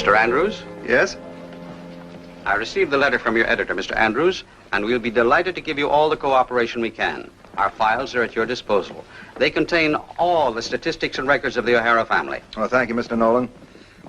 Mr. Andrews? Yes? I received the letter from your editor, Mr. Andrews, and we'll be delighted to give you all the cooperation we can. Our files are at your disposal. They contain all the statistics and records of the O'Hara family. Well, thank you, Mr. Nolan.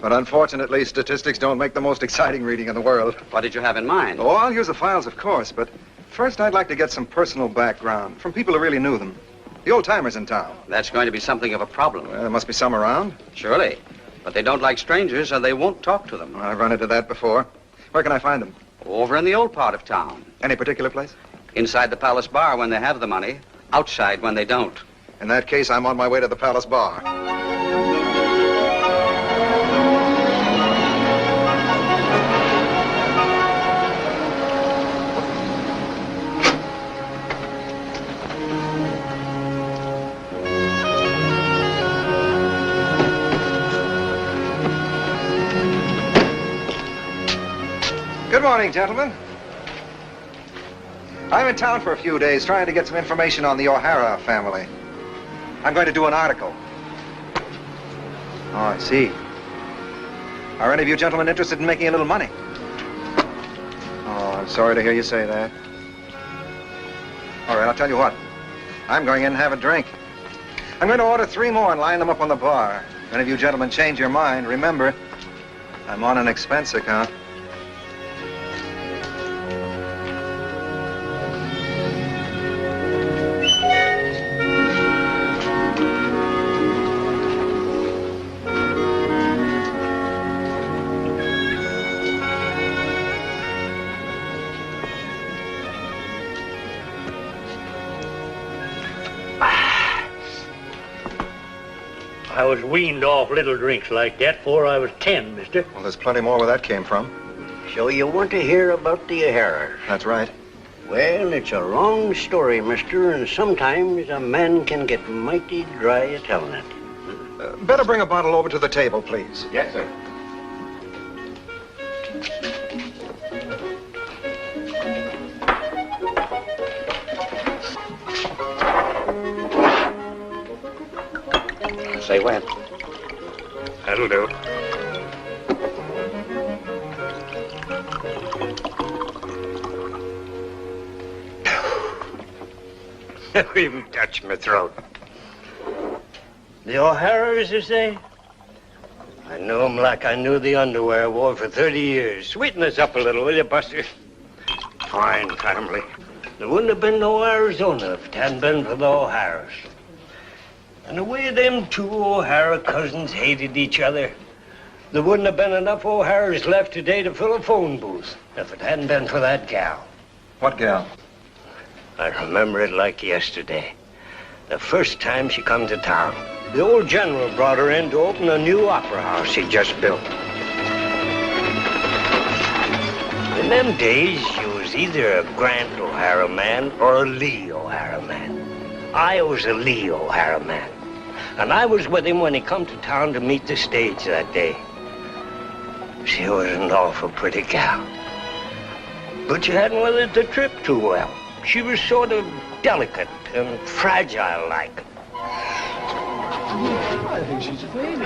But unfortunately, statistics don't make the most exciting reading in the world. What did you have in mind? Oh, I'll use the files, of course, but first I'd like to get some personal background from people who really knew them. The old-timers in town. That's going to be something of a problem. Well, there must be some around. Surely. But they don't like strangers, and they won't talk to them. I've run into that before. Where can I find them? Over in the old part of town. Any particular place? Inside the Palace Bar when they have the money. Outside when they don't. In that case, I'm on my way to the Palace Bar. Good morning, gentlemen. I'm in town for a few days trying to get some information on the O'Hara family. I'm going to do an article. Oh, I see. Are any of you gentlemen interested in making a little money? Oh, I'm sorry to hear you say that. All right, I'll tell you what. I'm going in and have a drink. I'm going to order 3 more and line them up on the bar. If any of you gentlemen change your mind, remember, I'm on an expense account. I was weaned off little drinks like that before I was 10, mister. Well, there's plenty more where that came from. So you want to hear about the O'Haras? That's right. Well, it's a long story, mister, and sometimes a man can get mighty dry a telling it. Better bring a bottle over to the table, please. Yes, sir. Say when. That'll do. Never even touched my throat. The O'Haras, you say? I knew 'em like I knew the underwear I wore for 30 years. Sweeten us up a little, will you, Buster? Fine family. There wouldn't have been no Arizona if it hadn't been for the O'Haras. And the way them 2 O'Hara cousins hated each other, there wouldn't have been enough O'Haras left today to fill a phone booth if it hadn't been for that gal. What gal? I remember it like yesterday. The first time she come to town. The old general brought her in to open a new opera house he just built. In them days, you was either a Grant O'Hara man or a Lee O'Hara man. I was a Lee O'Hara man. And I was with him when he come to town to meet the stage that day. She was an awful pretty gal. But she hadn't weathered the trip too well. She was sort of delicate and fragile like. I think she's fading.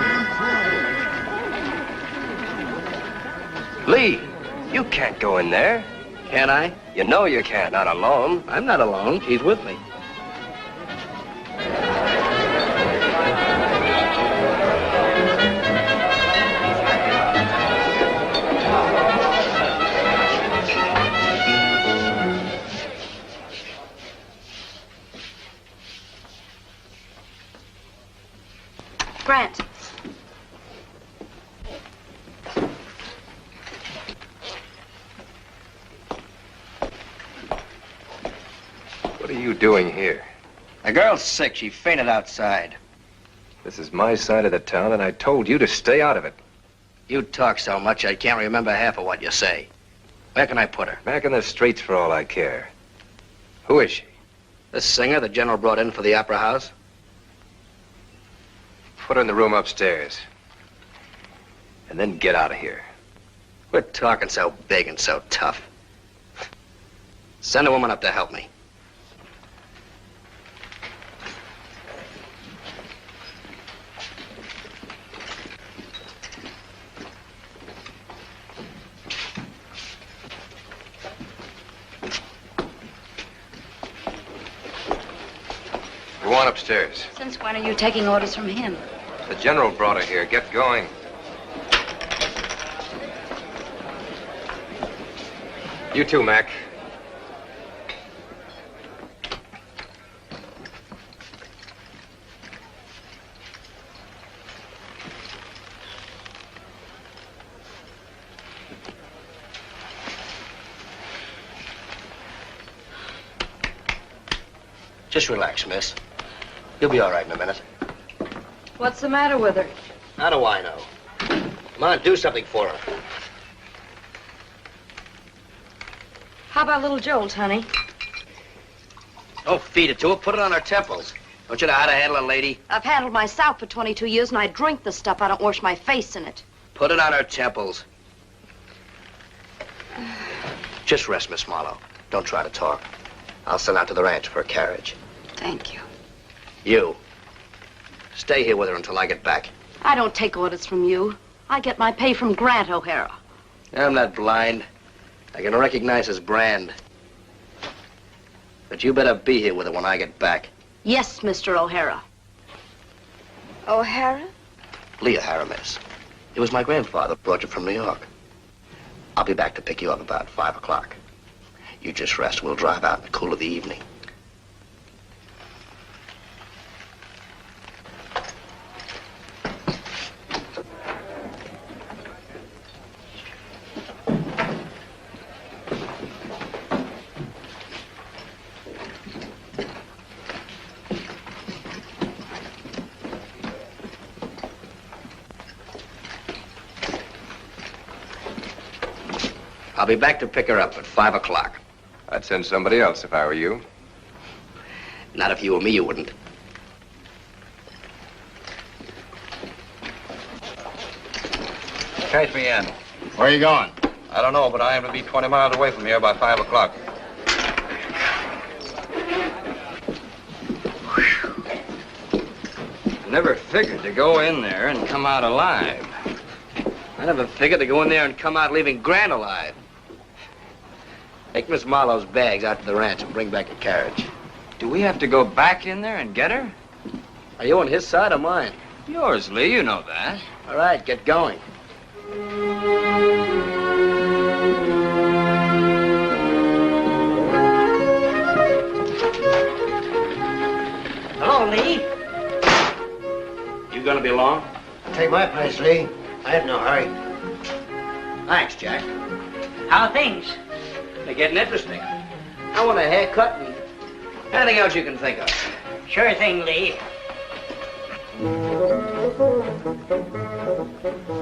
Lee, you can't go in there. Can't I? You know you can't, not alone. I'm not alone. She's with me. Grant. What are you doing here? The girl's sick. She fainted outside. This is my side of the town, and I told you to stay out of it. You talk so much I can't remember half of what you say. Where can I put her? Back in the streets for all I care. Who is she? The singer the general brought in for the opera house? Put her in the room upstairs. And then get out of here. Quit talking so big and so tough. Send a woman up to help me. Go on upstairs. Since when are you taking orders from him? The general brought her here. Get going. You too, Mac. Just relax, miss. You'll be all right in a minute. What's the matter with her? How do I know? Come on, do something for her. How about little Jolt, honey? Don't feed it to her. Put it on her temples. Don't you know how to handle a lady? I've handled myself for 22 years, and I drink the stuff. I don't wash my face in it. Put it on her temples. Just rest, Miss Marlowe. Don't try to talk. I'll send out to the ranch for a carriage. Thank you. You. Stay here with her until I get back. I don't take orders from you. I get my pay from Grant O'Hara. I'm not blind. I can recognize his brand. But you better be here with her when I get back. Yes, Mr. O'Hara. O'Hara? Lee O'Hara, miss. It was my grandfather who brought you from New York. I'll be back to pick you up about 5 o'clock. You just rest. We'll drive out in the cool of the evening. I'll be back to pick her up at 5 o'clock. I'd send somebody else if I were you. Not if you were me, you wouldn't. Catch me in. Where are you going? I don't know, but I am to be 20 miles away from here by 5 o'clock. Never figured to go in there and come out alive. I never figured to go in there and come out leaving Grant alive. Take Miss Marlowe's bags out to the ranch and bring back a carriage. Do we have to go back in there and get her? Are you on his side or mine? Yours, Lee, you know that. All right, get going. Hello, Lee. You gonna be long? Take my place, Lee. I have no hurry. Thanks, Jack. How are things? They're getting interesting. I want a haircut and anything else you can think of. Sure thing, Lee.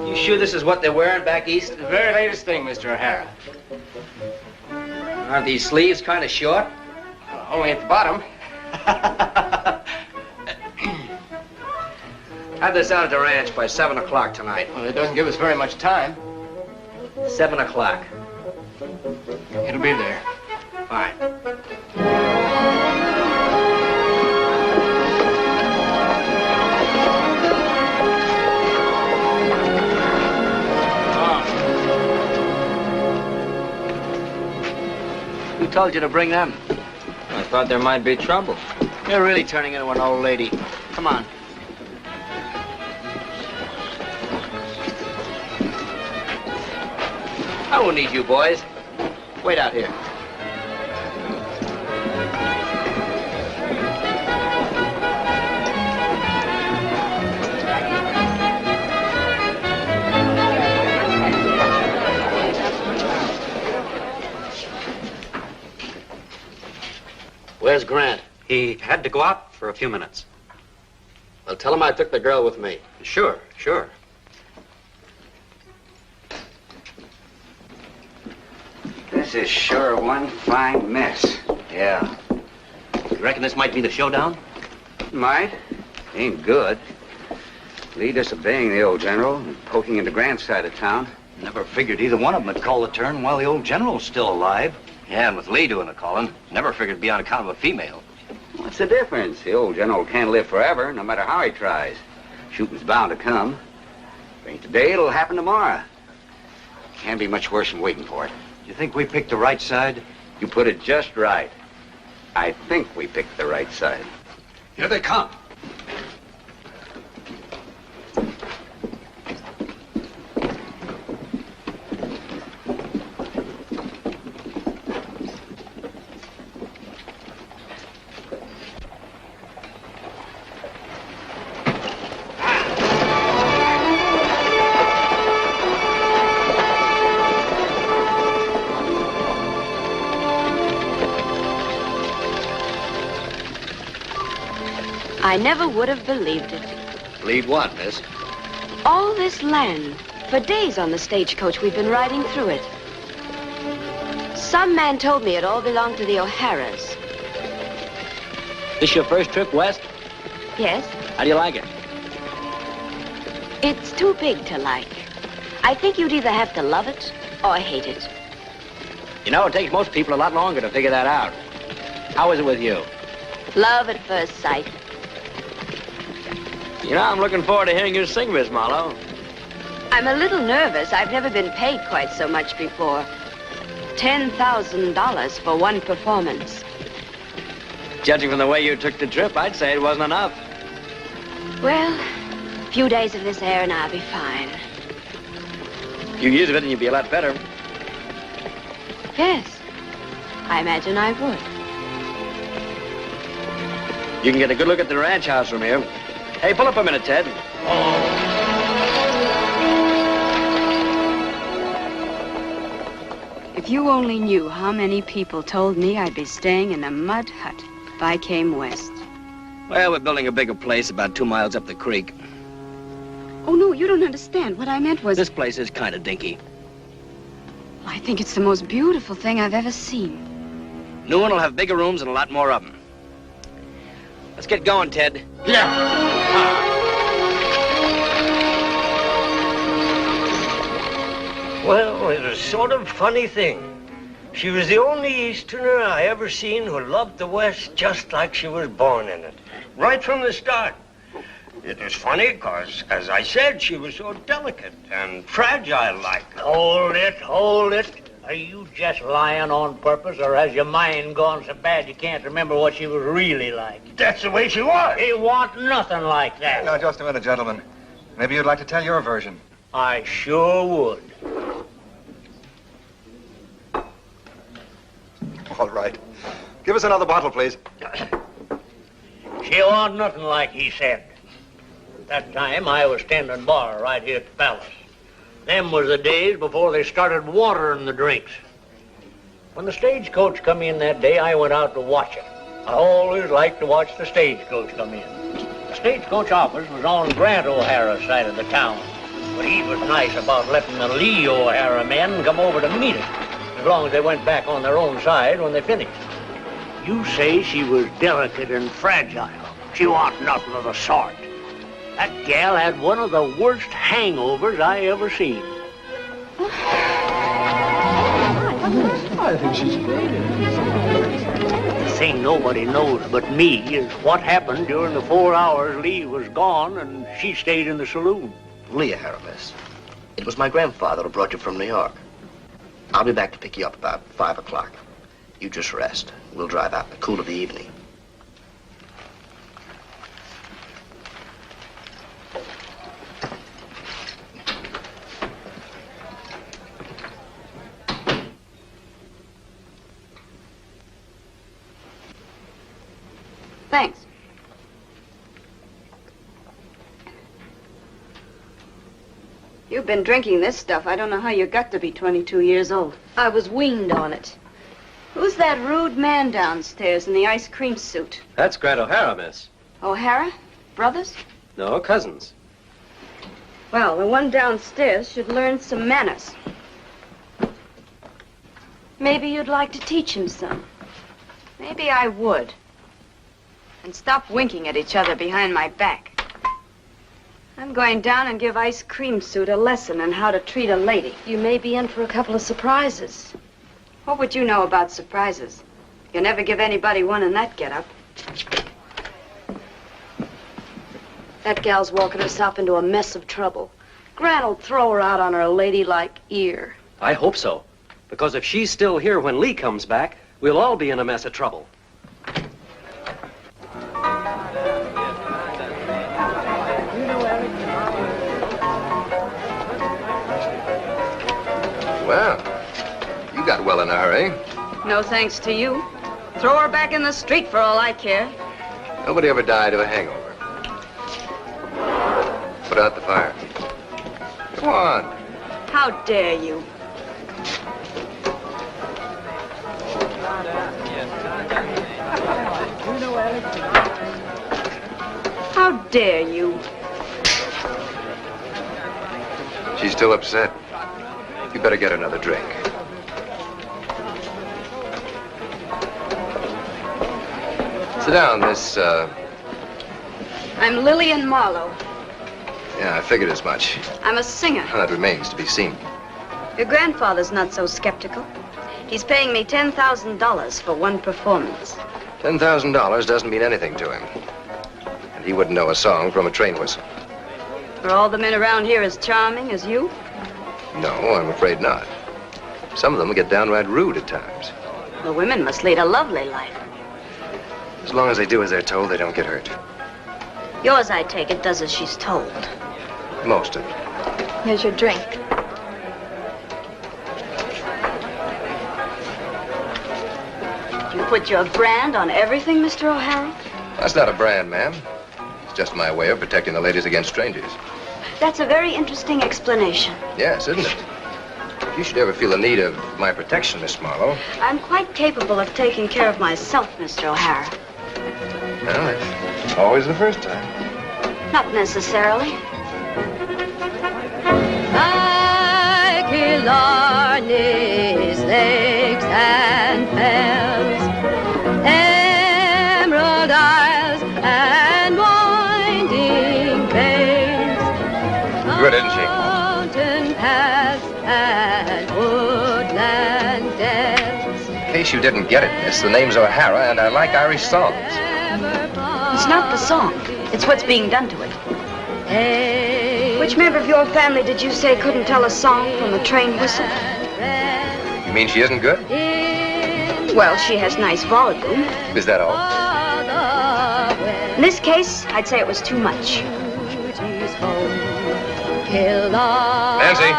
You sure this is what they're wearing back east? The very latest thing, Mr. O'Hara. Aren't these sleeves kind of short? Only at the bottom. Have this out at the ranch by 7 o'clock tonight. Well, it doesn't give us very much time. 7 o'clock. It'll be there. Fine. Who told you to bring them? I thought there might be trouble. You're really turning into an old lady. Come on. I won't need you boys. Wait out here. Where's Grant? He had to go out for a few minutes. Well, tell him I took the girl with me. Sure, sure. This is sure one fine mess. Yeah. You reckon this might be the showdown? Might. Ain't good. Lee disobeying the old general and poking into Grant's side of town. Never figured either one of them would call the turn while the old general's still alive. Yeah, and with Lee doing the calling, never figured it'd be on account of a female. What's the difference? The old general can't live forever, no matter how he tries. Shooting's bound to come. If it ain't today, it'll happen tomorrow. Can't be much worse than waiting for it. You think we picked the right side? You put it just right. I think we picked the right side. Here they come. I never would have believed it. Believe what, miss? All this land. For days on the stagecoach, we've been riding through it. Some man told me it all belonged to the O'Haras. This your first trip west? Yes? How do you like it? It's too big to like. I think you'd either have to love it or hate it. You know, it takes most people a lot longer to figure that out. How is it with you? Love at first sight. You know, I'm looking forward to hearing you sing, Miss Marlowe. I'm a little nervous. I've never been paid quite so much before. $10,000 for one performance. Judging from the way you took the trip, I'd say it wasn't enough. Well, a few days of this air and I'll be fine. A few years of it and you'd be a lot better. Yes, I imagine I would. You can get a good look at the ranch house from here. Hey, pull up a minute, Ted. If you only knew how many people told me I'd be staying in a mud hut if I came west. Well, we're building a bigger place about 2 miles up the creek. Oh, no, you don't understand. What I meant was... This place is kind of dinky. I think it's the most beautiful thing I've ever seen. New one will have bigger rooms and a lot more of them. Let's get going, Ted. Well, it was sort of funny thing. She was the only Easterner I ever seen who loved the West just like she was born in it. Right from the start. It was funny because, as I said, she was so delicate and fragile-like. Hold it. Are you just lying on purpose, or has your mind gone so bad you can't remember what she was really like? That's the way she was. It wasn't nothing like that. Now, just a minute, gentlemen. Maybe you'd like to tell your version. I sure would. All right. Give us another bottle, please. She wasn't nothing like he said. At that time, I was standing bar right here at the palace. Them was the days before they started watering the drinks. When the stagecoach come in that day, I went out to watch it. I always liked to watch the stagecoach come in. The stagecoach office was on Grant O'Hara's side of the town, but he was nice about letting the Lee O'Hara men come over to meet it, as long as they went back on their own side when they finished. You say she was delicate and fragile. She wasn't nothing of the sort. That gal had one of the worst hangovers I ever seen. I think she's faded. The thing nobody knows but me is what happened during the 4 hours Lee was gone and she stayed in the saloon. Lee O'Hara, miss. It was my grandfather who brought you from New York. I'll be back to pick you up about 5 o'clock. You just rest. We'll drive out in the cool of the evening. Thanks. You've been drinking this stuff. I don't know how you got to be 22 years old. I was weaned on it. Who's that rude man downstairs in the ice cream suit? That's Grant O'Hara, miss. O'Hara? Brothers? No, cousins. Well, the one downstairs should learn some manners. Maybe you'd like to teach him some. Maybe I would. And stop winking at each other behind my back. I'm going down and give Ice Cream Suit a lesson on how to treat a lady. You may be in for a couple of surprises. What would you know about surprises? You never give anybody one in that getup. That gal's walking herself into a mess of trouble. Grant'll throw her out on her ladylike ear. I hope so. Because if she's still here when Lee comes back, we'll all be in a mess of trouble. in a hurry. No thanks to you. Throw her back in the street for all I care. Nobody ever died of a hangover. Put out the fire. Come on. How dare you? How dare you? She's still upset. You better get another drink. Sit down, Miss, I'm Lillian Marlowe. Yeah, I figured as much. I'm a singer. That remains to be seen. Your grandfather's not so skeptical. He's paying me $10,000 for one performance. $10,000 doesn't mean anything to him. And he wouldn't know a song from a train whistle. Are all the men around here as charming as you? No, I'm afraid not. Some of them get downright rude at times. The women must lead a lovely life. As long as they do as they're told, they don't get hurt. Yours, I take it, does as she's told. Most of it. Here's your drink. You put your brand on everything, Mr. O'Hara? That's not a brand, ma'am. It's just my way of protecting the ladies against strangers. That's a very interesting explanation. Yes, isn't it? If you should ever feel the need of my protection, Miss Marlowe. I'm quite capable of taking care of myself, Mr. O'Hara. Well, it's always the first time. Not necessarily. Like Killarney's lakes and fells, emerald isles and winding bays, Good, isn't she? mountain paths and woodland depths. In case you didn't get it, miss, the name's O'Hara, and I like Irish songs. It's not the song. It's what's being done to it. Which member of your family did you say couldn't tell a song from a train whistle? You mean she isn't good? Well, she has nice volume. Is that all? In this case, I'd say it was too much. Nancy.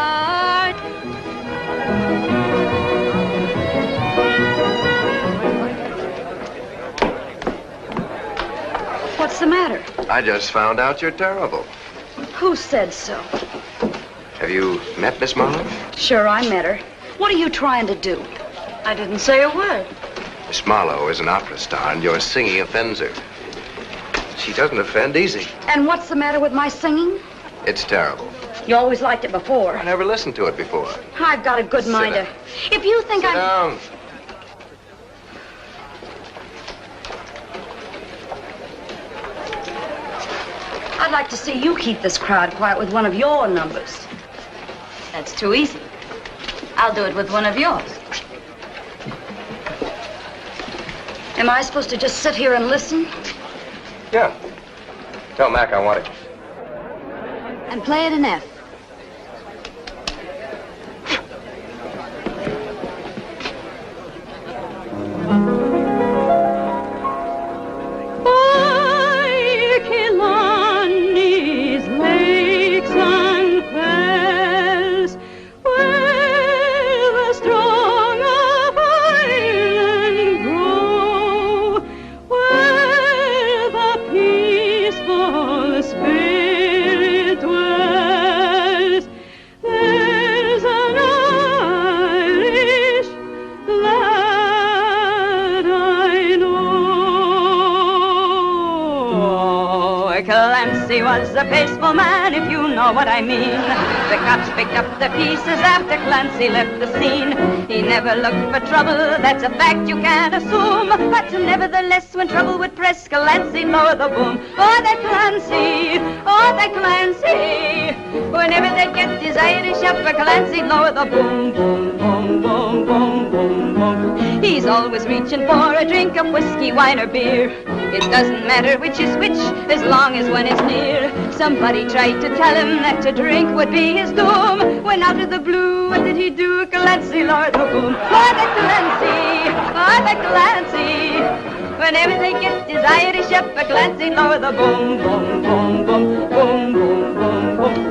What's the matter? I just found out you're terrible. Who said so? Have you met Miss Marlowe? Sure, I met her. What are you trying to do? I didn't say a word. Miss Marlowe is an opera star, and your singing offends her. She doesn't offend easy. And what's the matter with my singing? It's terrible. You always liked it before. I never listened to it before. I've got a good Sit mind down. to... If you think Sit I'm... down. I'd like to see you keep this crowd quiet with one of your numbers. That's too easy. I'll do it with one of yours. Am I supposed to just sit here and listen? Yeah. Tell Mac I want it. And play it in F. Killarney's lakes and fells, where the strong of Ireland grow, where the peaceful spirit dwells, there's an Irish lad I know. Clancy was a faithful man, if you know what I mean. The cops picked up the pieces after Clancy left the scene. He never looked for trouble, that's a fact you can't assume. But nevertheless, when trouble would press, Clancy lower the boom. Oh, that Clancy, oh, that Clancy. Whenever they'd get his Irish up, Clancy lower the boom, boom, boom, boom, boom, boom, boom. He's always reaching for a drink of whiskey, wine, or beer. It doesn't matter which is which, as long as one is near. Somebody tried to tell him that to drink would be his doom. When out of the blue, what did he do? Clancy lowered the boom. Oh, that Clancy, oh, that Clancy. Whenever they get his Irish up, Clancy lower the boom, boom, boom, boom, boom, boom, boom, boom.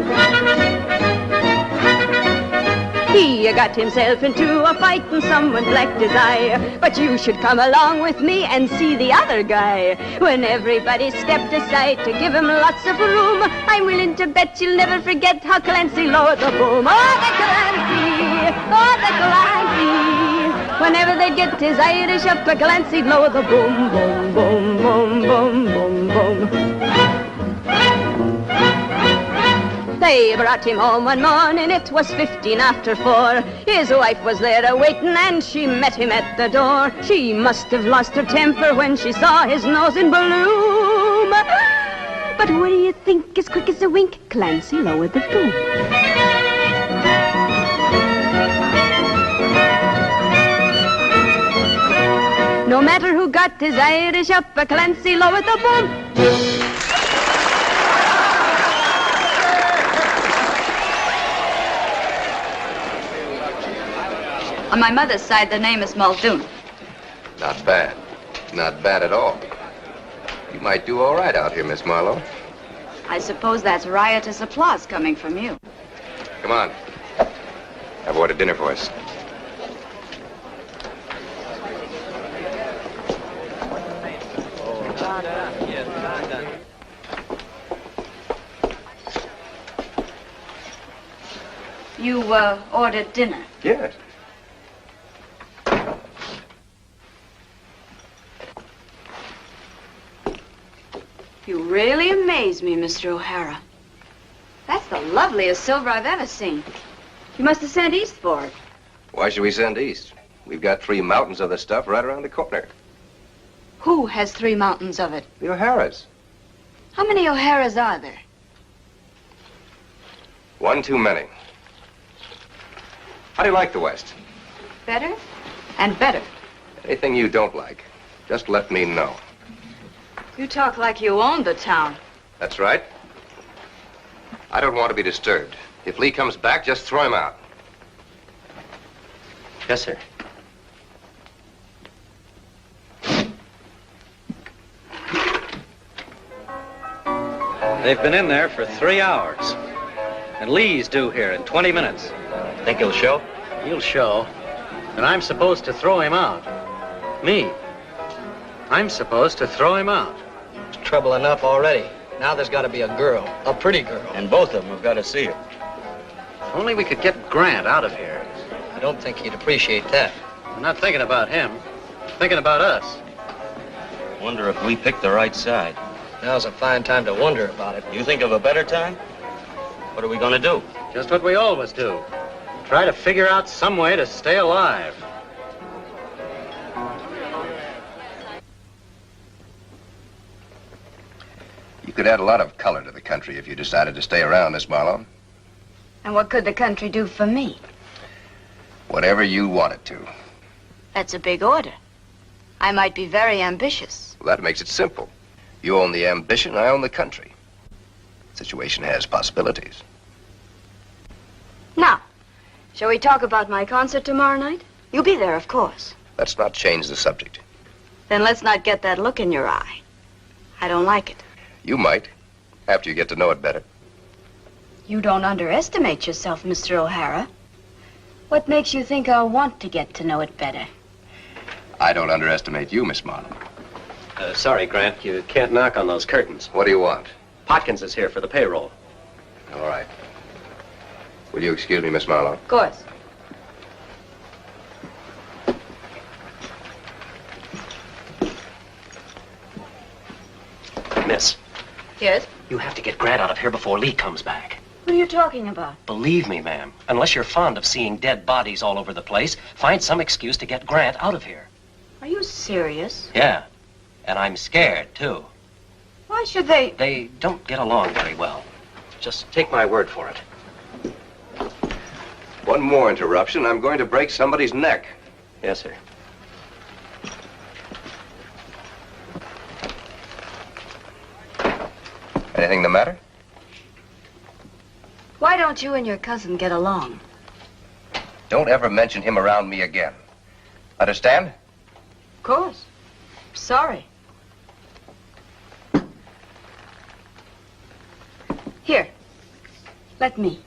He got himself into a fight and someone blacked his eye. But you should come along with me and see the other guy. When everybody stepped aside to give him lots of room, I'm willing to bet you'll never forget how Clancy lowered the boom. Oh, the Clancy! Oh, the Clancy! Whenever they'd get his Irish up, the Clancy'd lower the boom, boom, boom, boom, boom, boom, boom. They brought him home one morning, it was 15 after 4. His wife was there a-waiting and she met him at the door. She must have lost her temper when she saw his nose in bloom. But what do you think, as quick as a wink, Clancy lowered the boom. No matter who got his Irish up, a Clancy lowered the boom. On my mother's side, the name is Muldoon. Not bad. Not bad at all. You might do all right out here, Miss Marlowe. I suppose that's riotous applause coming from you. Come on. I've ordered dinner for us. You, ordered dinner. Yes. You really amaze me, Mr. O'Hara. That's the loveliest silver I've ever seen. You must have sent east for it. Why should we send east? We've got 3 mountains of the stuff right around the corner. Who has 3 mountains of it? The O'Haras. How many O'Haras are there? 1 too many. How do you like the West? Better and better. Anything you don't like, just let me know. You talk like you own the town. That's right. I don't want to be disturbed. If Lee comes back, just throw him out. Yes, sir. They've been in there for 3 hours. And Lee's due here in 20 minutes. Think he'll show? He'll show. And I'm supposed to throw him out. Me. I'm supposed to throw him out. It's trouble enough already. Now there's got to be a girl, a pretty girl. And both of them have got to see her. If only we could get Grant out of here. I don't think he'd appreciate that. I'm not thinking about him. I'm thinking about us. Wonder if we picked the right side. Now's a fine time to wonder about it. You think of a better time? What are we going to do? Just what we always do. Try to figure out some way to stay alive. You could add a lot of color to the country if you decided to stay around, Miss Marlowe. And what could the country do for me? Whatever you wanted to. That's a big order. I might be very ambitious. Well, that makes it simple. You own the ambition, I own the country. The situation has possibilities. Now, shall we talk about my concert tomorrow night? You'll be there, of course. Let's not change the subject. Then let's not get that look in your eye. I don't like it. You might, after you get to know it better. You don't underestimate yourself, Mr. O'Hara. What makes you think I'll want to get to know it better? I don't underestimate you, Miss Marlowe. Sorry, Grant. You can't knock on those curtains. What do you want? Potkins is here for the payroll. All right. Will you excuse me, Miss Marlowe? Of course. Miss, Yes? you have to get Grant out of here before Lee comes back. What are you talking about? Believe me, ma'am, unless you're fond of seeing dead bodies all over the place, find some excuse to get Grant out of here. Are you serious? Yeah, and I'm scared, too. Why should they? They don't get along very well. Just take my word for it. One more interruption, I'm going to break somebody's neck. Yes, sir. Anything the matter? Why don't you and your cousin get along? Don't ever mention him around me again. Understand? Of course. Sorry. Here. Let me.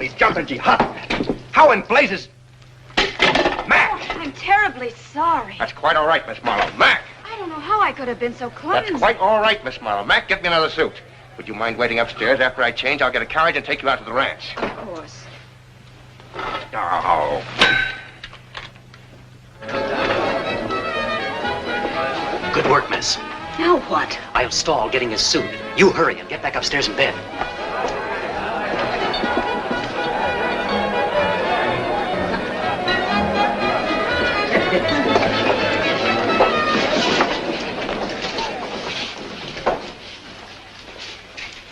he's jumping. Gee, hot. How in blazes? Oh, I'm terribly sorry. That's quite all right, Miss Marlowe. Mac! I don't know how I could have been so clumsy. That's quite all right, Miss Marlowe. Mac, get me another suit. Would you mind waiting upstairs after I change? I'll get a carriage and take you out to the ranch. Of course. Oh. Good work, miss. Now what? I'll stall getting his suit. You hurry and get back upstairs in bed.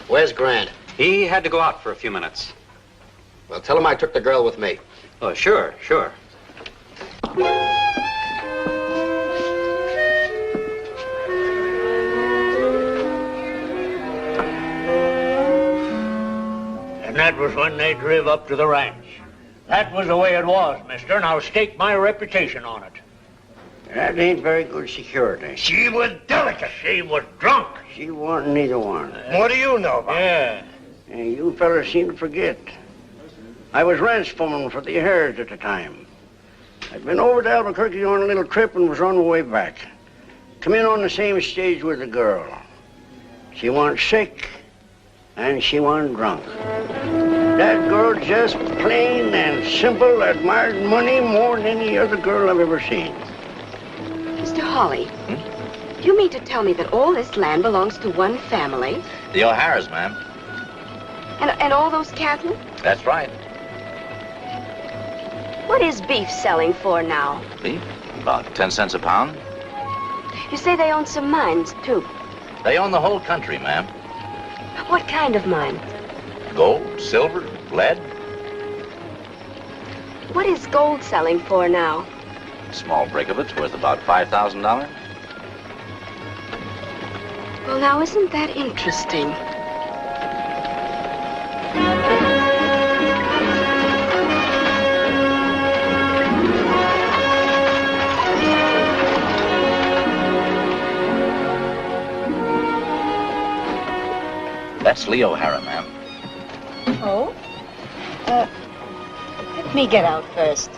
Where's Grant? He had to go out for a few minutes. Well, tell him I took the girl with me. Oh, sure. And that was when they drove up to the ranch. That was the way it was, mister, and I'll stake my reputation on it. That ain't very good security. She was delicate. She was drunk. She wasn't neither one. What do you know about it? Yeah, you fellas seem to forget. I was ranch foreman for the O'Haras at the time. I'd been over to Albuquerque on a little trip and was on the way back. Come in on the same stage with the girl. She wasn't sick, and she wasn't drunk. That girl just plain and simple admired money more than any other girl I've ever seen. Mr. Hawley, do you mean to tell me that all this land belongs to one family? The O'Haras, ma'am. And all those cattle? That's right. What is beef selling for now? Beef? About 10 cents a pound. You say they own some mines, too. They own the whole country, ma'am. What kind of mine? Gold, silver, lead. What is gold selling for now? A small break of it's worth about $5,000. Well, now, isn't that interesting? That's Lee O'Hara, ma'am. Oh? Let me get out first.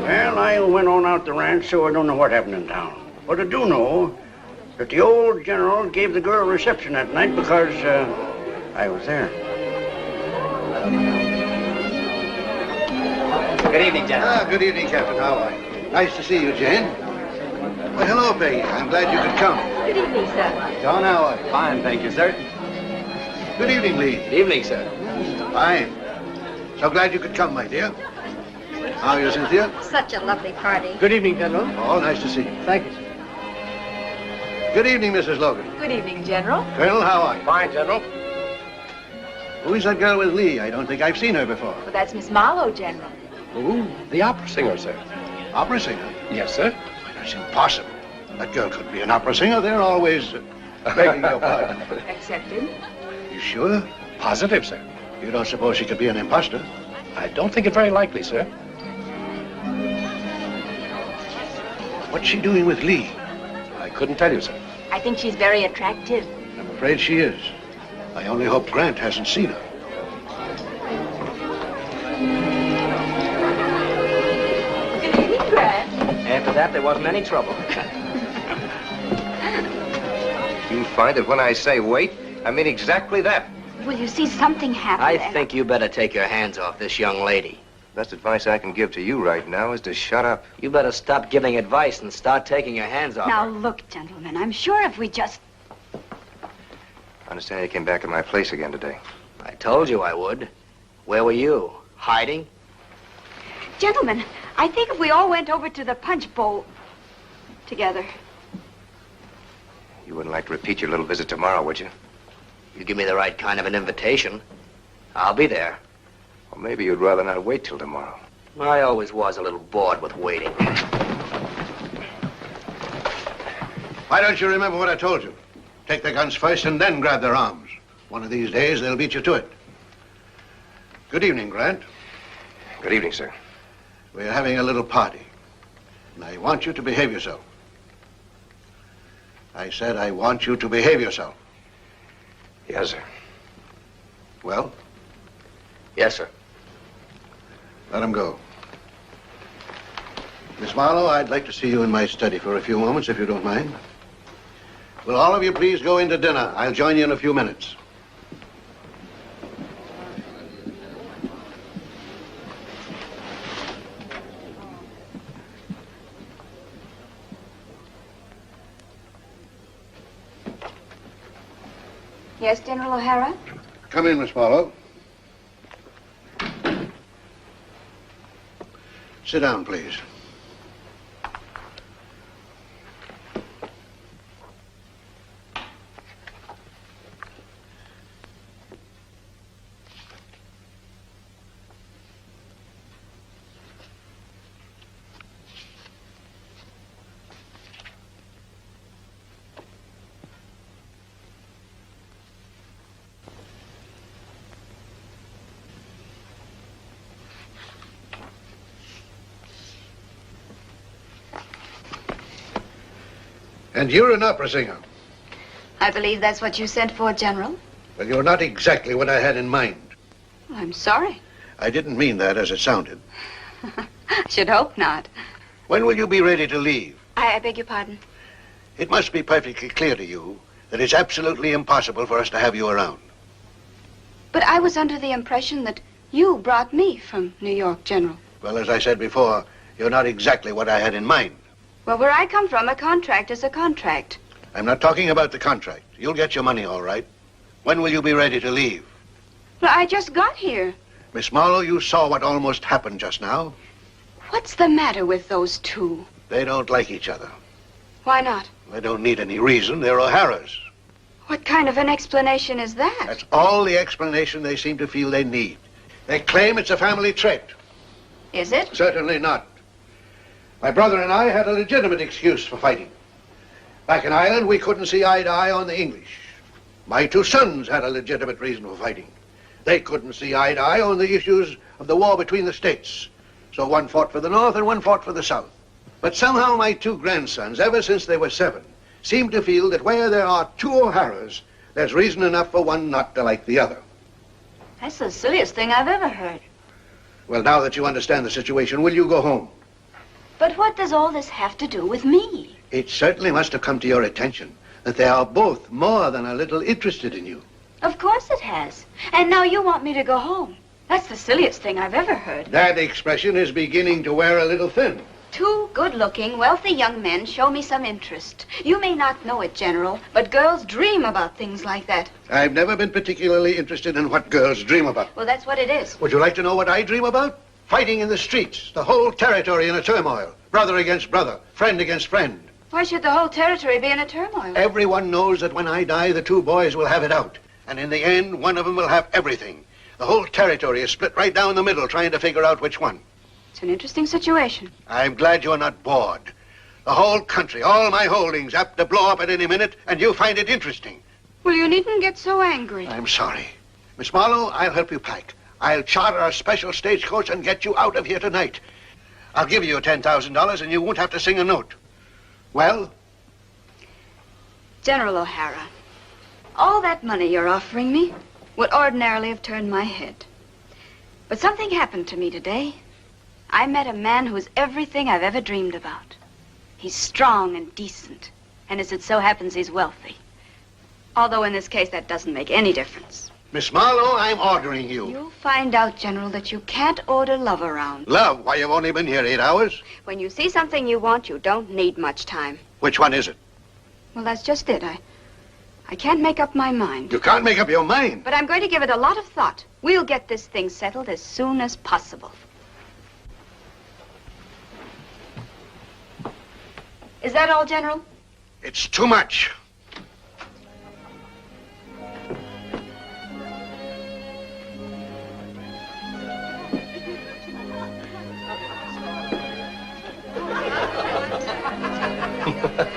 Well, I went on out the ranch, so I don't know what happened in town. But I do know that the old general gave the girl a reception that night because I was there. Good evening, gentlemen. Good evening, Captain. How are you? Nice to see you, Jane. Well, hello, Peggy. I'm glad you could come. Good evening, sir. John, how are you? Fine, thank you, sir. Good evening, Lee. Good evening, sir. Fine. So glad you could come, my dear. How are you, Cynthia? Such a lovely party. Good evening, General. Oh, nice to see you. Thank you. Good evening, Mrs. Logan. Good evening, General. Colonel, how are you? Fine, General. Who is that girl with Lee? I don't think I've seen her before. Well, that's Miss Marlowe, General. Who? The opera singer, sir. Opera singer? Yes, sir. Why, that's impossible. That girl could be an opera singer. They're always begging your pardon. Accepted. You sure? Positive, sir. You don't suppose she could be an imposter? I don't think it very likely, sir. What's she doing with Lee? I couldn't tell you, sir. I think she's very attractive. I'm afraid she is. I only hope Grant hasn't seen her. Good evening, Grant. After that, there wasn't any trouble. You'll find that when I say wait, I mean exactly that. Well, you see, something happened. I think you better take your hands off this young lady. Best advice I can give to you right now is to shut up. You better stop giving advice and start taking your hands off Now, her. look, gentlemen, I'm sure if we just... I understand you came back to my place again today. I told you I would. Where were you? Hiding? Gentlemen, I think if we all went over to the punch bowl together. You wouldn't like to repeat your little visit tomorrow, would you? You give me the right kind of an invitation, I'll be there. Or maybe you'd rather not wait till tomorrow. I always was a little bored with waiting. Why don't you remember what I told you? Take their guns first and then grab their arms. One of these days, they'll beat you to it. Good evening, Grant. Good evening, sir. We're having a little party, and I want you to behave yourself. I said I want you to behave yourself. Yes, sir. Well? Yes, sir. Let him go. Miss Marlowe, I'd like to see you in my study for a few moments, if you don't mind. Will all of you please go into dinner? I'll join you in a few minutes. Yes, General O'Hara? Come in, Miss Marlowe. Sit down, please. And you're an opera singer. I believe that's what you sent for, General. Well, you're not exactly what I had in mind. I'm sorry. I didn't mean that as it sounded. Should hope not. When will you be ready to leave? I beg your pardon. It must be perfectly clear to you that it's absolutely impossible for us to have you around. But I was under the impression that you brought me from New York, General. Well, as I said before, you're not exactly what I had in mind. Well, where I come from, a contract is a contract. I'm not talking about the contract. You'll get your money all right. When will you be ready to leave? Well, I just got here. Miss Marlowe, you saw what almost happened just now. What's the matter with those two? They don't like each other. Why not? They don't need any reason. They're O'Haras. What kind of an explanation is that? That's all the explanation they seem to feel they need. They claim it's a family trait. Is it? Certainly not. My brother and I had a legitimate excuse for fighting. Back in Ireland, we couldn't see eye to eye on the English. My two sons had a legitimate reason for fighting. They couldn't see eye to eye on the issues of the war between the states. So one fought for the North and one fought for the South. But somehow my two grandsons, ever since they were 7, seem to feel that where there are two O'Haras, there's reason enough for one not to like the other. That's the silliest thing I've ever heard. Well, now that you understand the situation, will you go home? But what does all this have to do with me? It certainly must have come to your attention that they are both more than a little interested in you. Of course it has. And now you want me to go home. That's the silliest thing I've ever heard. That expression is beginning to wear a little thin. Two good-looking, wealthy young men show me some interest. You may not know it, General, but girls dream about things like that. I've never been particularly interested in what girls dream about. Well, that's what it is. Would you like to know what I dream about? Fighting in the streets, the whole territory in a turmoil. Brother against brother, friend against friend. Why should the whole territory be in a turmoil? Everyone knows that when I die, the two boys will have it out. And in the end, one of them will have everything. The whole territory is split right down the middle, trying to figure out which one. It's an interesting situation. I'm glad you're not bored. The whole country, all my holdings, apt to blow up at any minute, and you find it interesting. Well, you needn't get so angry. I'm sorry. Miss Marlowe, I'll help you pack. I'll charter a special stagecoach and get you out of here tonight. I'll give you $10,000 and you won't have to sing a note. Well? General O'Hara, all that money you're offering me would ordinarily have turned my head. But something happened to me today. I met a man who's everything I've ever dreamed about. He's strong and decent, and as it so happens, he's wealthy. Although in this case, that doesn't make any difference. Miss Marlowe, I'm ordering you. You'll find out, General, that you can't order love around. Love? Why, you've only been here 8 hours. When you see something you want, you don't need much time. Which one is it? Well, that's just it. I can't make up my mind. You can't make up your mind. But I'm going to give it a lot of thought. We'll get this thing settled as soon as possible. Is that all, General? It's too much.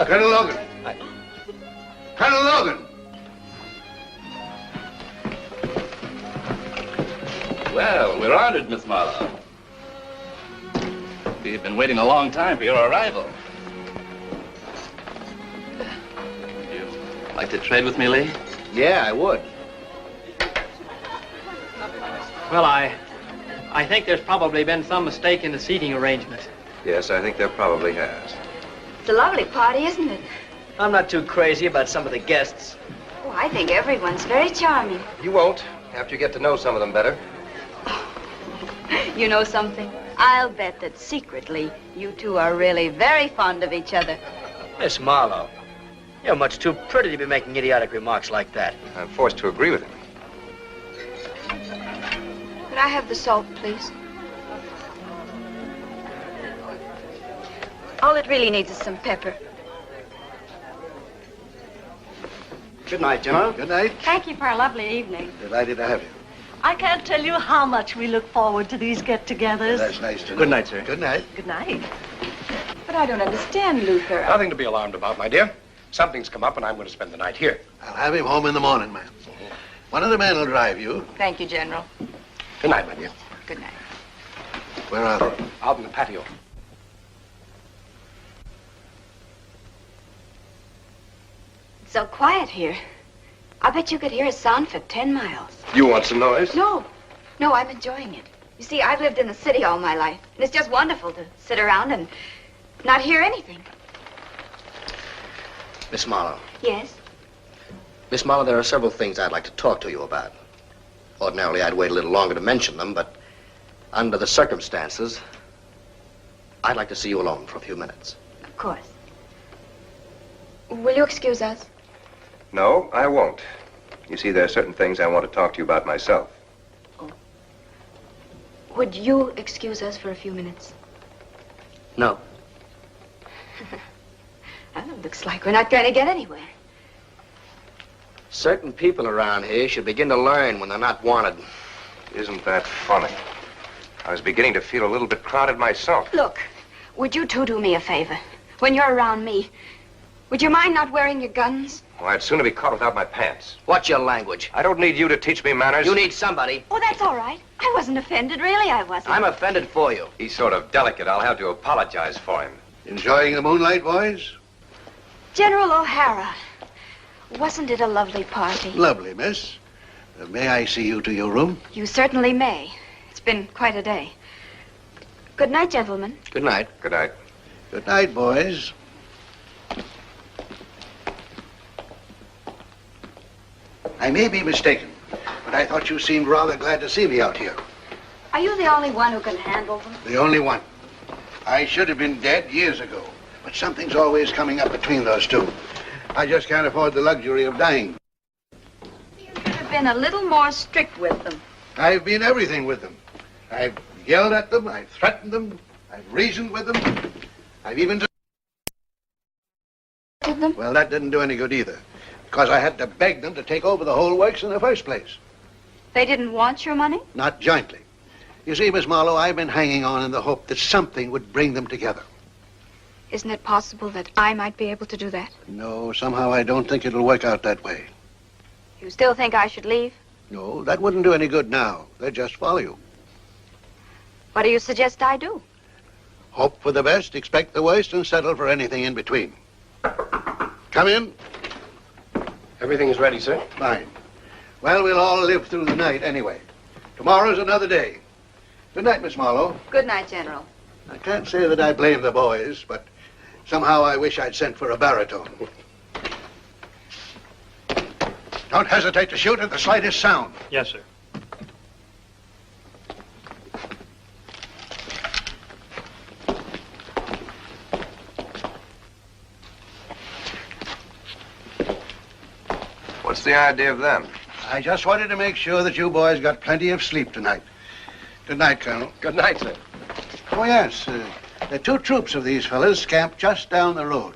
Colonel Logan. Colonel Logan. Well, we're honored, Miss Marlowe. We've been waiting a long time for your arrival. Would you like to trade with me, Lee? Yeah, I would. Well, I think there's probably been some mistake in the seating arrangement. Yes, I think there probably has. It's a lovely party, isn't it? I'm not too crazy about some of the guests. Oh, I think everyone's very charming. You won't, after you get to know some of them better. You know something? I'll bet that secretly you two are really very fond of each other. Miss Marlowe, you're much too pretty to be making idiotic remarks like that. I'm forced to agree with him. Could I have the salt, please? All it really needs is some pepper. Good night, General. Good night. Thank you for a lovely evening. Delighted to have you. I can't tell you how much we look forward to these get-togethers. That's nice to know. Good night, sir. Good night. Good night. But I don't understand, Luther. Nothing to be alarmed about, my dear. Something's come up, and I'm going to spend the night here. I'll have him home in the morning, ma'am. One of the men will drive you. Thank you, General. Good night, my dear. Good night. Where are they? Out in the patio. It's so quiet here. I bet you could hear a sound for 10 miles. You want some noise? No, I'm enjoying it. You see, I've lived in the city all my life, and it's just wonderful to sit around and not hear anything. Miss Marlowe. Yes? Miss Marlowe, there are several things I'd like to talk to you about. Ordinarily, I'd wait a little longer to mention them, but under the circumstances, I'd like to see you alone for a few minutes. Of course. Will you excuse us? No, I won't. You see, there are certain things I want to talk to you about myself. Would you excuse us for a few minutes? No. Well, it looks like we're not going to get anywhere. Certain people around here should begin to learn when they're not wanted. Isn't that funny? I was beginning to feel a little bit crowded myself. Look, would you two do me a favor? When you're around me, would you mind not wearing your guns? Well, I'd sooner be caught without my pants. What's your language? I don't need you to teach me manners. You need somebody. Oh, that's all right. I wasn't offended, really, I wasn't. I'm offended for you. He's sort of delicate. I'll have to apologize for him. Enjoying the moonlight, boys? General O'Hara, wasn't it a lovely party? Lovely, miss. May I see you to your room? You certainly may. It's been quite a day. Good night, gentlemen. Good night. Good night. Good night, boys. I may be mistaken, but I thought you seemed rather glad to see me out here. Are you the only one who can handle them? The only one. I should have been dead years ago, but something's always coming up between those two. I just can't afford the luxury of dying. You should have been a little more strict with them. I've been everything with them. I've yelled at them, I've threatened them, I've reasoned with them, I've even... Them? Well, that didn't do any good either, because I had to beg them to take over the whole works in the first place. They didn't want your money? Not jointly. You see, Miss Marlowe, I've been hanging on in the hope that something would bring them together. Isn't it possible that I might be able to do that? No, somehow I don't think it'll work out that way. You still think I should leave? No, that wouldn't do any good now. They'd just follow you. What do you suggest I do? Hope for the best, expect the worst, and settle for anything in between. Come in. Everything's ready, sir. Fine. Well, we'll all live through the night anyway. Tomorrow's another day. Good night, Miss Marlowe. Good night, General. I can't say that I blame the boys, but somehow I wish I'd sent for a baritone. Don't hesitate to shoot at the slightest sound. Yes, sir. What's the idea of them? I just wanted to make sure that you boys got plenty of sleep tonight. Good night, Colonel. Good night, sir. Oh, yes. There are 2 troops of these fellas camped just down the road.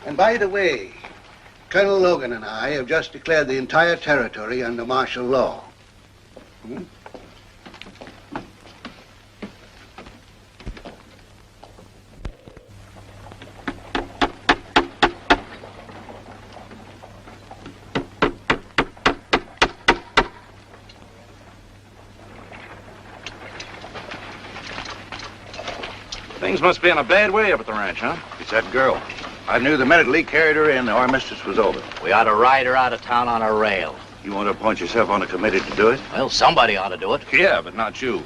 And by the way, Colonel Logan and I have just declared the entire territory under martial law. Things must be in a bad way up at the ranch, huh? It's that girl. I knew the minute Lee carried her in, the armistice was over. We ought to ride her out of town on a rail. You want to appoint yourself on a committee to do it? Well, somebody ought to do it. Yeah, but not you.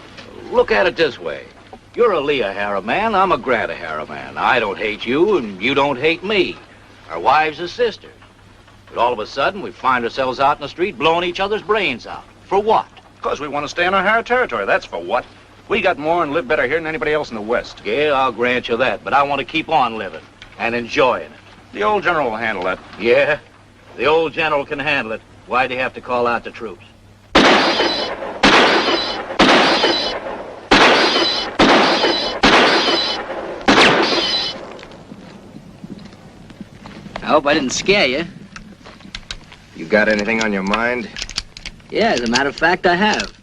Look at it this way. You're a Lee O'Hara man, I'm a Grant O'Hara man. I don't hate you, and you don't hate me. Our wives are sisters. But all of a sudden, we find ourselves out in the street blowing each other's brains out. For what? Because we want to stay in O'Hara territory, that's for what. We got more and live better here than anybody else in the West. Yeah, I'll grant you that, but I want to keep on living and enjoying it. The old general will handle that. Yeah, the old general can handle it. Why'd he have to call out the troops? I hope I didn't scare you. You got anything on your mind? Yeah, as a matter of fact, I have.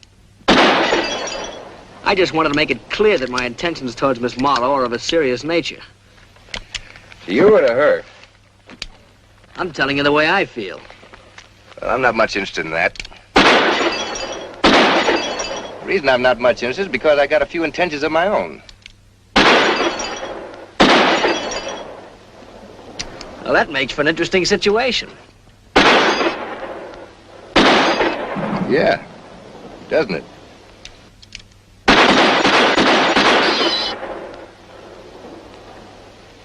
I just wanted to make it clear that my intentions towards Miss Marlowe are of a serious nature. To you or to her? I'm telling you the way I feel. Well, I'm not much interested in that. The reason I'm not much interested is because I got a few intentions of my own. Well, that makes for an interesting situation. Yeah, doesn't it?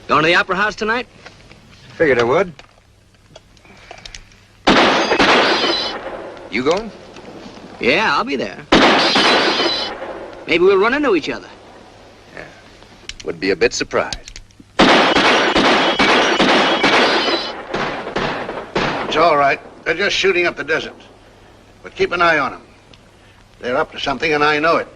Going to the Opera House tonight? Figured I would. You going? Yeah, I'll be there. Maybe we'll run into each other. Would be a bit surprised. It's all right. They're just shooting up the desert. But keep an eye on them. They're up to something, and I know it.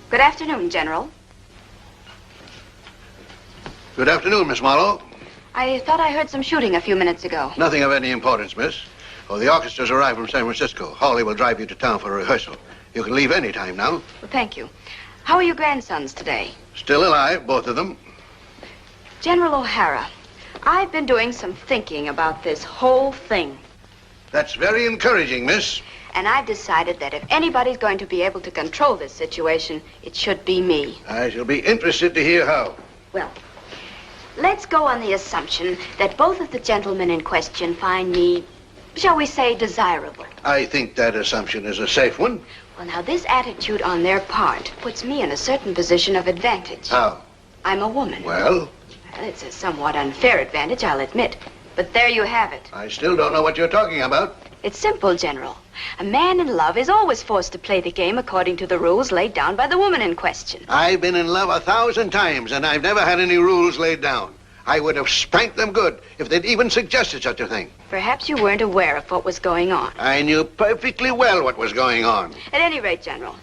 Good afternoon, General. Good afternoon, Miss Marlowe. I thought I heard some shooting a few minutes ago. Nothing of any importance, miss. Oh, the orchestra's arrived from San Francisco. Hawley will drive you to town for a rehearsal. You can leave any time now. Well, thank you. How are your grandsons today? Still alive, both of them. General O'Hara, I've been doing some thinking about this whole thing. That's very encouraging, miss. And I've decided that if anybody's going to be able to control this situation, it should be me. I shall be interested to hear how. Well, let's go on the assumption that both of the gentlemen in question find me, shall we say, desirable. I think that assumption is a safe one. Well, now, this attitude on their part puts me in a certain position of advantage. How? I'm a woman. Well? Well, it's a somewhat unfair advantage, I'll admit. But there you have it. I still don't know what you're talking about. It's simple, General. A man in love is always forced to play the game according to the rules laid down by the woman in question. I've been in love 1,000 times, and I've never had any rules laid down. I would have spanked them good if they'd even suggested such a thing. Perhaps you weren't aware of what was going on. I knew perfectly well what was going on. At any rate, General,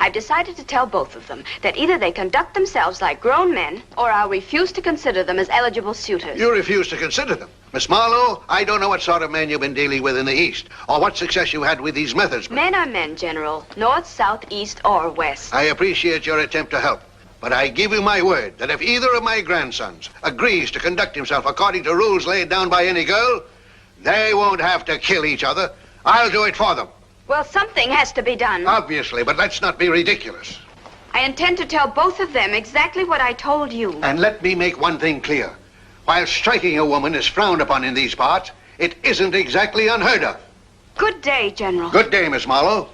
I've decided to tell both of them that either they conduct themselves like grown men, or I'll refuse to consider them as eligible suitors. You refuse to consider them. Miss Marlowe, I don't know what sort of men you've been dealing with in the East, or what success you had with these methods. Men are men, General. North, south, east, or west. I appreciate your attempt to help. But I give you my word that if either of my grandsons agrees to conduct himself according to rules laid down by any girl, they won't have to kill each other. I'll do it for them. Well, something has to be done. Obviously, but let's not be ridiculous. I intend to tell both of them exactly what I told you. And let me make one thing clear. While striking a woman is frowned upon in these parts, it isn't exactly unheard of. Good day, General. Good day, Miss Marlowe.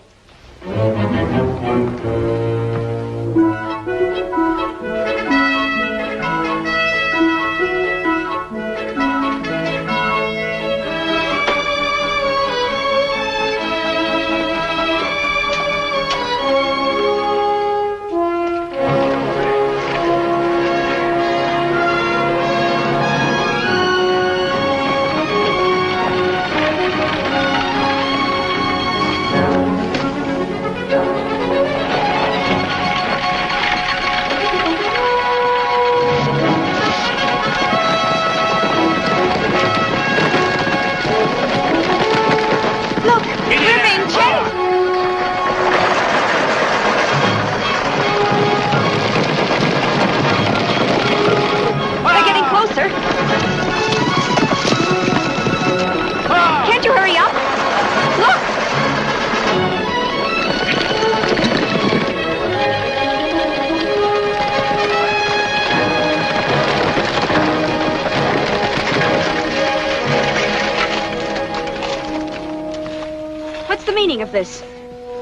meaning of this?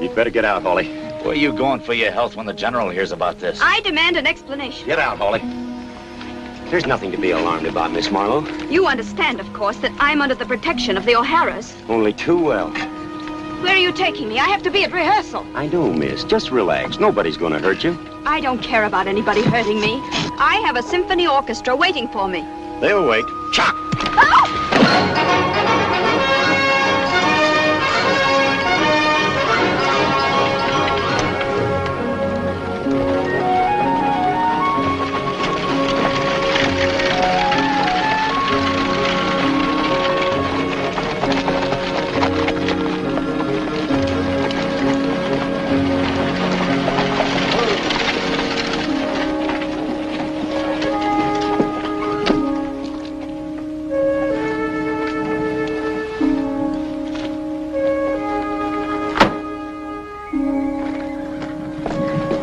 You'd better get out, Holly. Where are you going for your health when the General hears about this? I demand an explanation. Get out, Holly. There's nothing to be alarmed about, Miss Marlowe. You understand, of course, that I'm under the protection of the O'Haras. Only too well. Where are you taking me? I have to be at rehearsal. I know, miss. Just relax. Nobody's gonna hurt you. I don't care about anybody hurting me. I have a symphony orchestra waiting for me. They'll wait. Chop!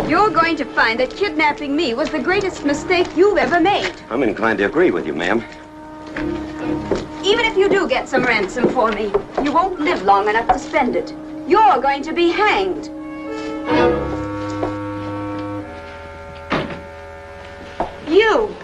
You're going to find that kidnapping me was the greatest mistake you've ever made. I'm inclined to agree with you, ma'am. Even if you do get some ransom for me, you won't live long enough to spend it. You're going to be hanged. You.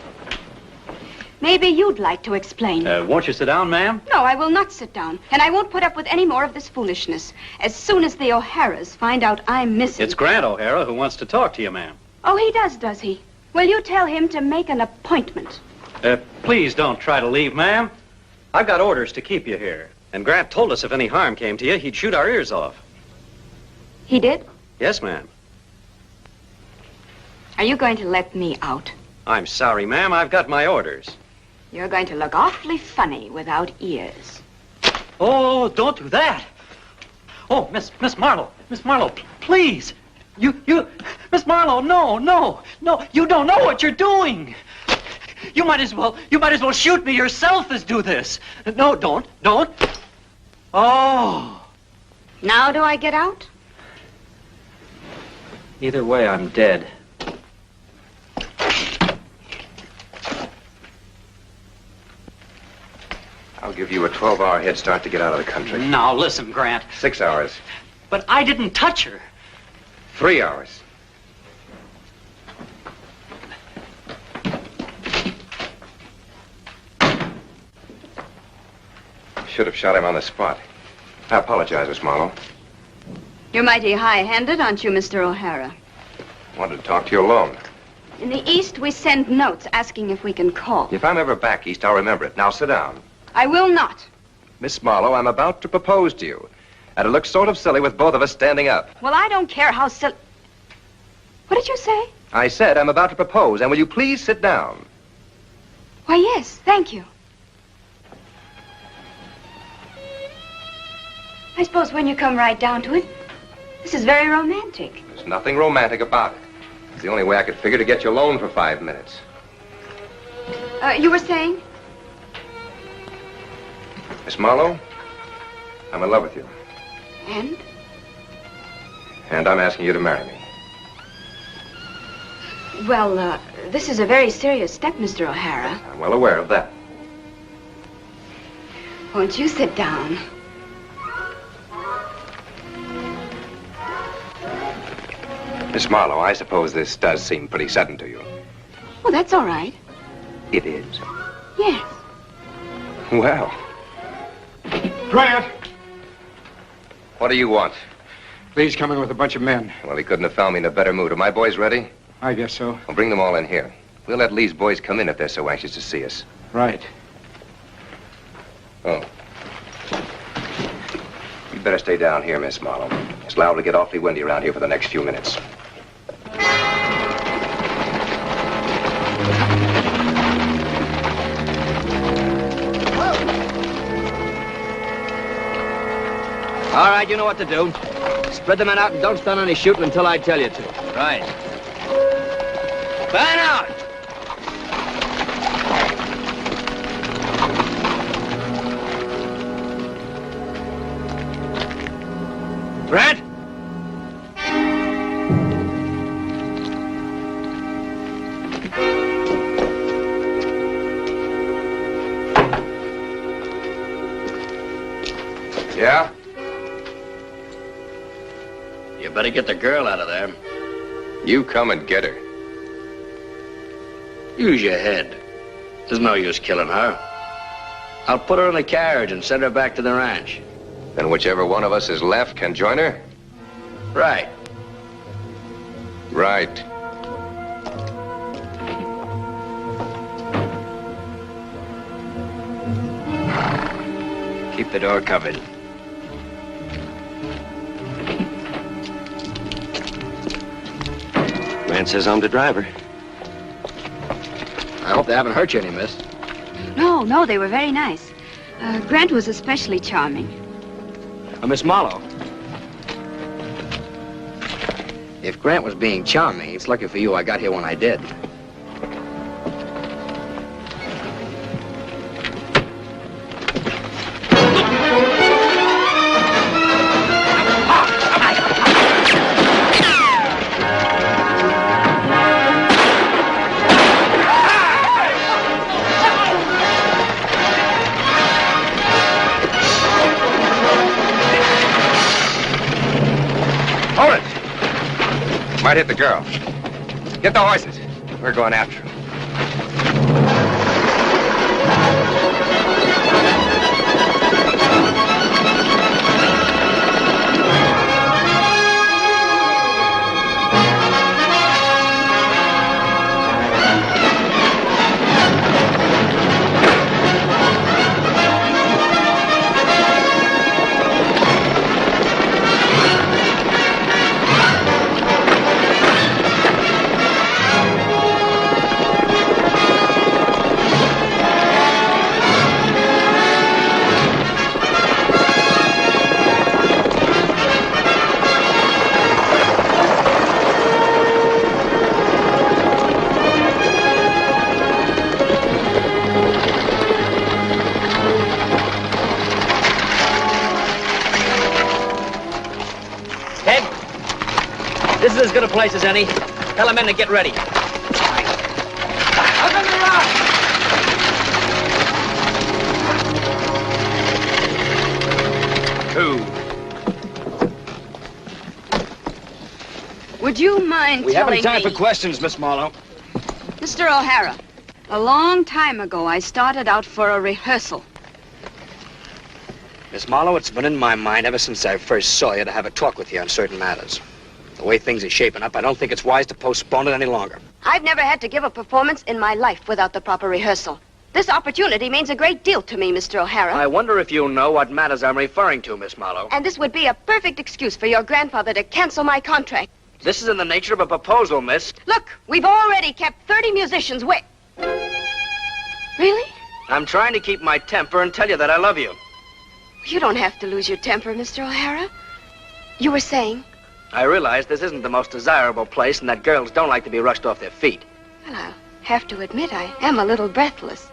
Maybe you'd like to explain. Won't you sit down, ma'am? No, I will not sit down. And I won't put up with any more of this foolishness. As soon as the O'Haras find out I'm missing... It's Grant O'Hara who wants to talk to you, ma'am. Oh, he does he? Will you tell him to make an appointment? Please don't try to leave, ma'am. I've got orders to keep you here. And Grant told us if any harm came to you, he'd shoot our ears off. He did? Yes, ma'am. Are you going to let me out? I'm sorry, ma'am. I've got my orders. You're going to look awfully funny without ears. Oh, don't do that. Oh, Miss Marlowe. Miss Marlowe, please. Miss Marlowe, no. You don't know what you're doing. You might as well shoot me yourself as do this. No, don't. Oh. Now do I get out? Either way, I'm dead. I'll give you a 12-hour head start to get out of the country. Now, listen, Grant. 6 hours. But I didn't touch her. 3 hours. Should have shot him on the spot. I apologize, Miss Marlowe. You're mighty high-handed, aren't you, Mr. O'Hara? Wanted to talk to you alone. In the East, we send notes asking if we can call. If I'm ever back East, I'll remember it. Now, sit down. I will not. Miss Marlowe, I'm about to propose to you. And it looks sort of silly with both of us standing up. Well, I don't care how silly... What did you say? I said I'm about to propose, and will you please sit down? Why, yes, thank you. I suppose when you come right down to it, this is very romantic. There's nothing romantic about it. It's the only way I could figure to get you alone for 5 minutes. You were saying? Miss Marlowe, I'm in love with you. And? And I'm asking you to marry me. Well, this is a very serious step, Mr. O'Hara. I'm well aware of that. Won't you sit down? Miss Marlowe, I suppose this does seem pretty sudden to you. Well, that's all right. It is? Yes. Well. Grant! What do you want? Lee's coming with a bunch of men. Well, he couldn't have found me in a better mood. Are my boys ready? I guess so. Well, bring them all in here. We'll let Lee's boys come in if they're so anxious to see us. Right. Oh. You'd better stay down here, Miss Marlowe. It's liable to get awfully windy around here for the next few minutes. All right, you know what to do. Spread the men out and don't start any shooting until I tell you to. Right. Fan out! Grant? Yeah? better get the girl out of there. You come and get her. Use your head. There's no use killing her. I'll put her in a carriage and send her back to the ranch. Then whichever one of us is left can join her? Right. Right. Keep the door covered. Grant says I'm the driver. I hope they haven't hurt you any, miss. No, they were very nice. Grant was especially charming. Miss Marlowe. If Grant was being charming, it's lucky for you I got here when I did. Might hit the girl. Get the horses. We're going after him. This is as good a place as any. Tell the men to get ready. Would you mind We haven't telling time for me, questions, Miss Marlowe. Mr. O'Hara, a long time ago I started out for a rehearsal. Miss Marlowe, it's been in my mind ever since I first saw you to have a talk with you on certain matters. The way things are shaping up, I don't think it's wise to postpone it any longer. I've never had to give a performance in my life without the proper rehearsal. This opportunity means a great deal to me, Mr. O'Hara. I wonder if you know what matters I'm referring to, Miss Marlowe. And this would be a perfect excuse for your grandfather to cancel my contract. This is in the nature of a proposal, miss. Look, we've already kept 30 musicians wait. Really? I'm trying to keep my temper and tell you that I love you. You don't have to lose your temper, Mr. O'Hara. You were saying? I realize this isn't the most desirable place and that girls don't like to be rushed off their feet. Well, I'll have to admit I am a little breathless.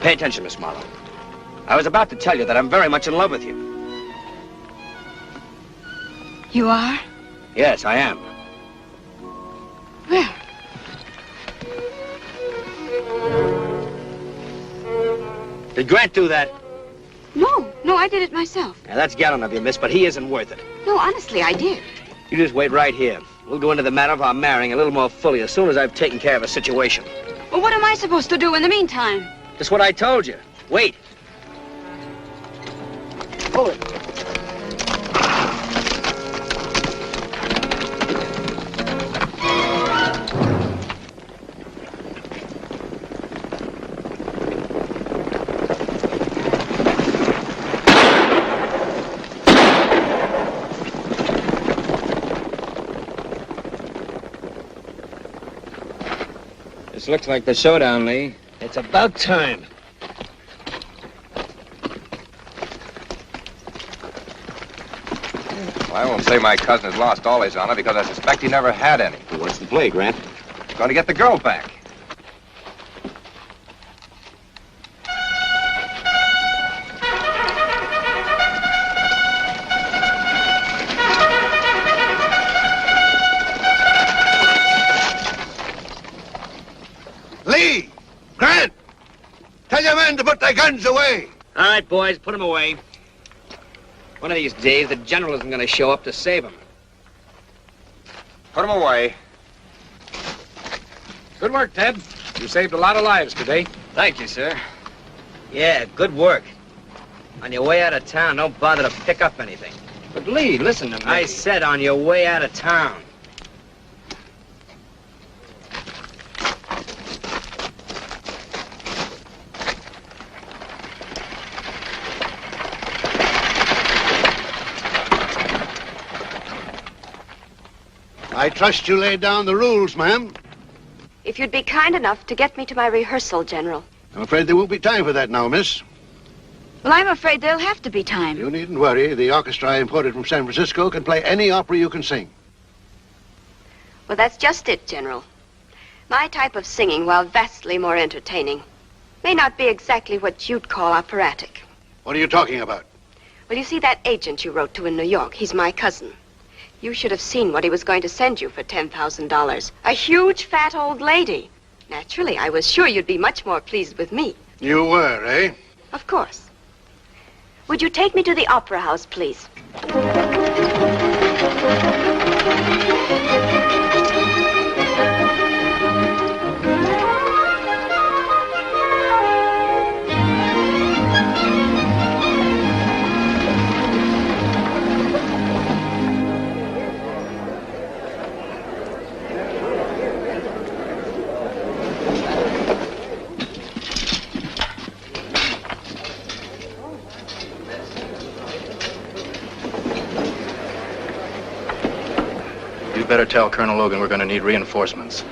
Pay attention, Miss Marlowe. I was about to tell you that I'm very much in love with you. You are? Yes, I am. Well. Did Grant do that? No, I did it myself. Now, that's gallant of you, miss, but he isn't worth it. No, honestly, I did. You just wait right here. We'll go into the matter of our marrying a little more fully as soon as I've taken care of a situation. Well, what am I supposed to do in the meantime? Just what I told you. Wait. Hold it. This looks like the showdown, Lee. It's about time. Well, I won't say my cousin has lost all his honor because I suspect he never had any. What's the play, Grant? Going to get the girl back. Lee! Grant! Tell your men men to put their guns away. All right, boys, put them away. One of these days, the general isn't going to show up to save them. Put them away. Good work, Ted. You saved a lot of lives today. Thank you, sir. Yeah, good work. On your way out of town, don't bother to pick up anything. But Lee, listen to me. I said on your way out of town. I trust you laid down the rules, ma'am. If you'd be kind enough to get me to my rehearsal, General. I'm afraid there won't be time for that now, miss. Well, I'm afraid there'll have to be time. You needn't worry. The orchestra I imported from San Francisco can play any opera you can sing. Well, that's just it, General. My type of singing, while vastly more entertaining, may not be exactly what you'd call operatic. What are you talking about? Well, you see that agent you wrote to in New York? He's my cousin. You should have seen what he was going to send you for $10,000. A huge, fat old lady. Naturally, I was sure you'd be much more pleased with me. You were, eh? Of course. Would you take me to the Opera House, please? You better tell Colonel Logan we're going to need reinforcements.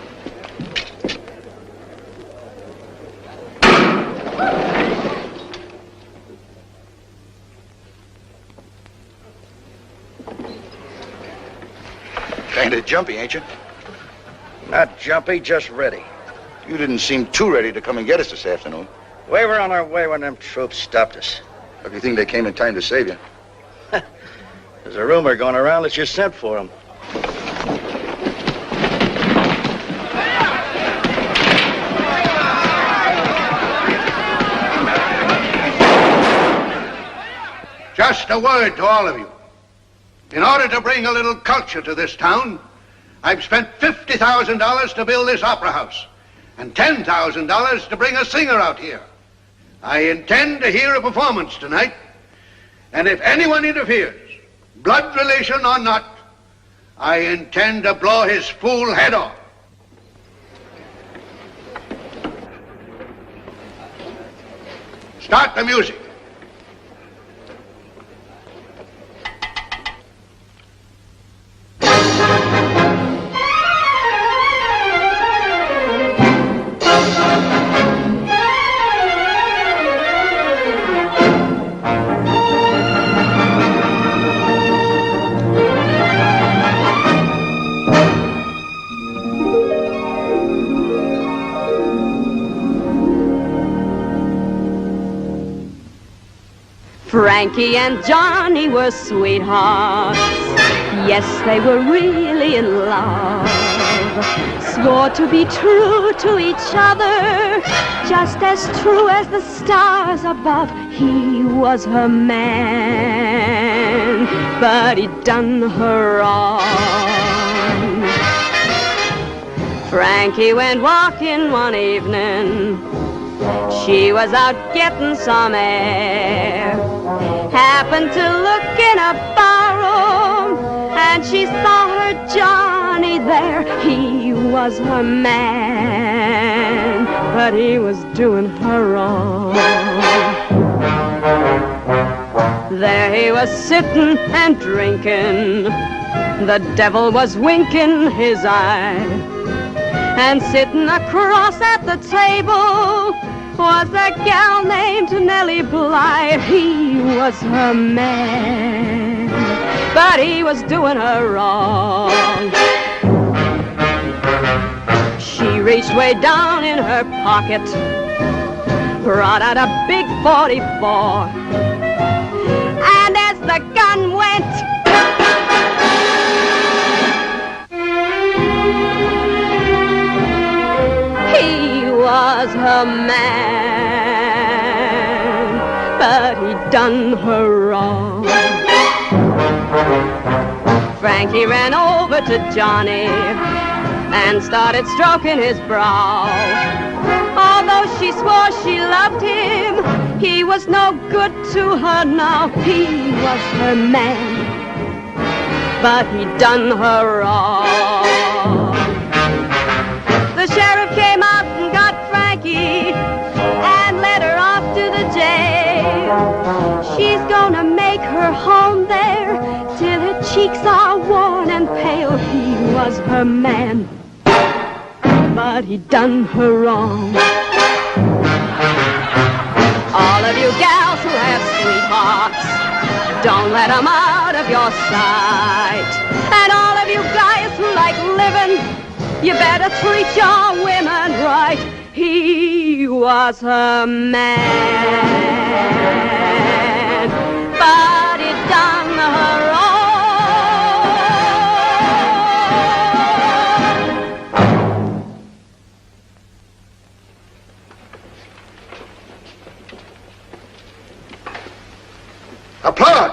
Kinda jumpy, ain't you? Not jumpy, just ready. You didn't seem too ready to come and get us this afternoon. We were on our way when them troops stopped us. If you think they came in time to save you. There's a rumor going around that you sent for them. Just a word to all of you. In order to bring a little culture to this town, I've spent $50,000 to build this opera house and $10,000 to bring a singer out here. I intend to hear a performance tonight, and if anyone interferes, blood relation or not, I intend to blow his fool head off. Start the music. Frankie and Johnny were sweethearts. Yes, they were really in love. Swore to be true to each other, just as true as the stars above. He was her man, but he'd done her wrong. Frankie went walking one evening. She was out getting some air. Happened to look in a barroom, and she saw her Johnny there. He was her man, but he was doing her wrong. There he was sitting and drinking. The devil was winking his eye. And sitting across at the table was a gal named Nellie Bly. He was her man, but he was doing her wrong. She reached way down in her pocket, brought out a big 44, and as the gun went, he was her man. but he done her wrong. Frankie ran over to Johnny and started stroking his brow. Although she swore she loved him, he was no good to her now. He was her man, but he done her wrong. The sheriff came out and got Frankie and led her off to the jail. She's gonna make her home there till her cheeks are worn and pale. He was her man, but he done her wrong. All of you gals who have sweethearts, don't let them out of your sight. And all of you guys who like living, you better treat your women right. He was her man, but he done her wrong. Applaud!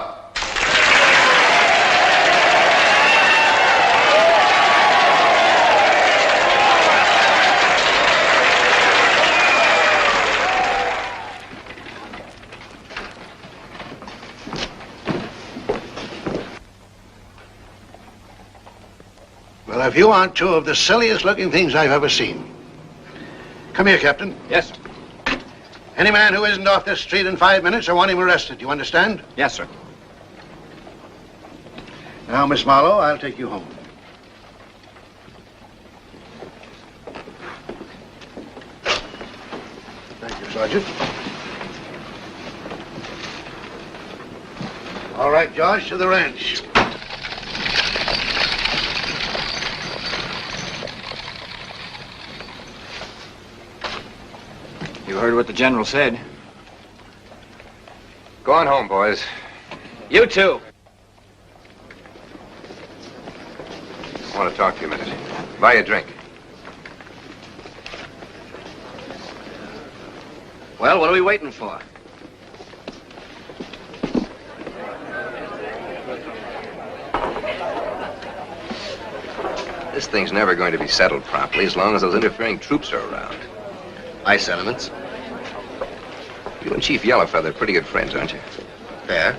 Well, if you aren't two of the silliest looking things I've ever seen. Come here, Captain. Yes. Any man who isn't off this street in 5 minutes, I want him arrested. You understand? Yes, sir. Now, Miss Marlowe, I'll take you home. Thank you, Sergeant. All right, George, to the ranch. You heard what the general said. Go on home, boys. You too. I want to talk to you a minute. Buy you a drink. Well, what are we waiting for? This thing's never going to be settled properly as long as those interfering troops are around. My sentiments. You and Chief Yellowfeather are pretty good friends, aren't you? Fair.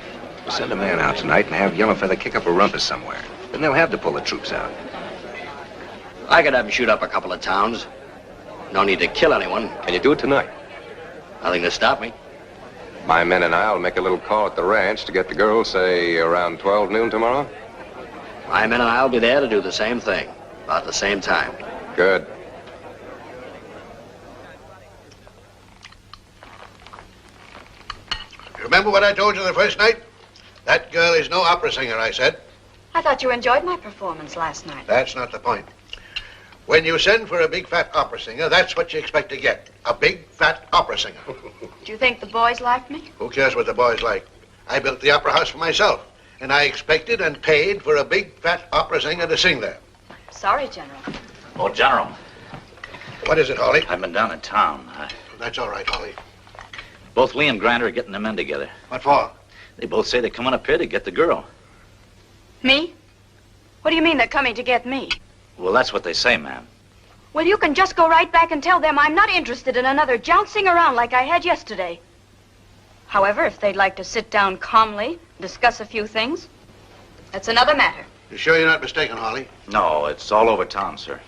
Send a man out tonight and have Yellowfeather kick up a rumpus somewhere. Then they'll have to pull the troops out. I could have him shoot up a couple of towns. No need to kill anyone. Can you do it tonight? Nothing to stop me. My men and I'll make a little call at the ranch to get the girls, say, around 12 noon tomorrow. My men and I'll be there to do the same thing, about the same time. Good. Remember what I told you the first night? That girl is no opera singer, I said. I thought you enjoyed my performance last night. That's not the point. When you send for a big fat opera singer, that's what you expect to get. A big fat opera singer. Do you think the boys liked me? Who cares what the boys like? I built the opera house for myself, and I expected and paid for a big fat opera singer to sing there. Sorry, General. Oh, General. What is it, Hawley? I've been down in town. That's all right, Hawley. Both Lee and Grant are getting the men together. What for? They both say they're coming up here to get the girl. Me? What do you mean they're coming to get me? Well, that's what they say, ma'am. Well, you can just go right back and tell them I'm not interested in another jouncing around like I had yesterday. However, if they'd like to sit down calmly, discuss a few things, that's another matter. You sure you're not mistaken, Hawley? No, it's all over town, sir.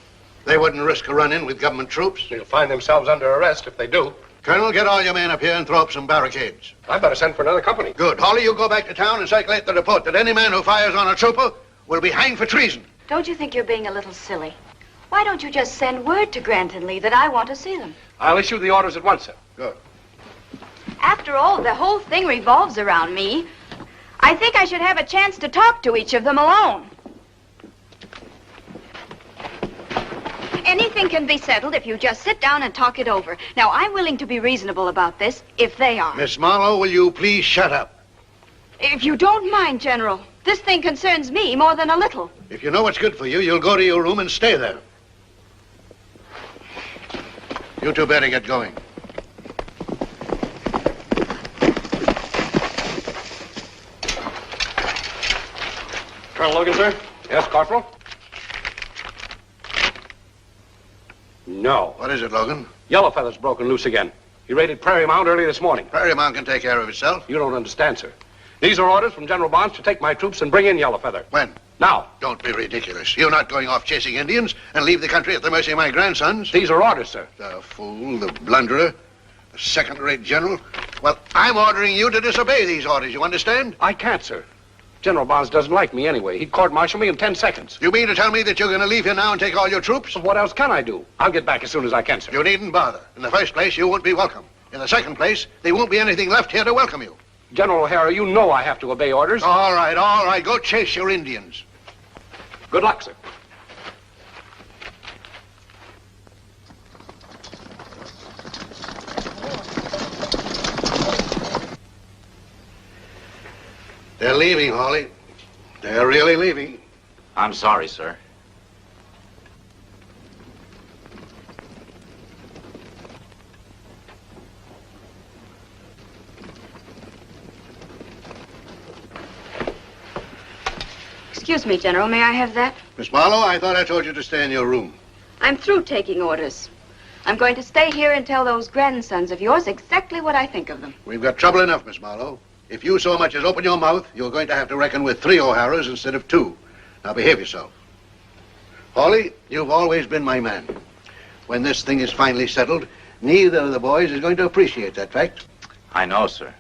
They wouldn't risk a run-in with government troops. They'll find themselves under arrest if they do. Colonel, get all your men up here and throw up some barricades. I better send for another company. Good. Hawley, you go back to town and circulate the report that any man who fires on a trooper will be hanged for treason. Don't you think you're being a little silly? Why don't you just send word to Grant and Lee that I want to see them? I'll issue the orders at once, sir. Good. After all, the whole thing revolves around me. I think I should have a chance to talk to each of them alone. Anything can be settled if you just sit down and talk it over. Now, I'm willing to be reasonable about this, if they are. Miss Marlowe, will you please shut up? If you don't mind, General, this thing concerns me more than a little. If you know what's good for you, you'll go to your room and stay there. You two better get going. Colonel Logan, sir? Yes, Corporal? No. What is it, Logan? Yellowfeather's broken loose again. He raided Prairie Mound early this morning. Prairie Mound can take care of itself. You don't understand, sir. These are orders from General Bonds to take my troops and bring in Yellowfeather. When? Now. Don't be ridiculous. You're not going off chasing Indians and leave the country at the mercy of my grandsons. These are orders, sir. The fool, the blunderer, the second-rate general. Well, I'm ordering you to disobey these orders, you understand? I can't, sir. General Bonds doesn't like me anyway. He'd court-martial me in 10 seconds. You mean to tell me that you're going to leave here now and take all your troops? What else can I do? I'll get back as soon as I can, sir. You needn't bother. In the first place, you won't be welcome. In the second place, there won't be anything left here to welcome you. General O'Hara, you know I have to obey orders. All right. Go chase your Indians. Good luck, sir. They're leaving, Hawley. They're really leaving. I'm sorry, sir. Excuse me, General. May I have that? Miss Marlowe, I thought I told you to stay in your room. I'm through taking orders. I'm going to stay here and tell those grandsons of yours exactly what I think of them. We've got trouble enough, Miss Marlowe. If you so much as open your mouth, you're going to have to reckon with 3 O'Haras instead of 2. Now behave yourself. Hawley, you've always been my man. When this thing is finally settled, neither of the boys is going to appreciate that fact. I know, sir.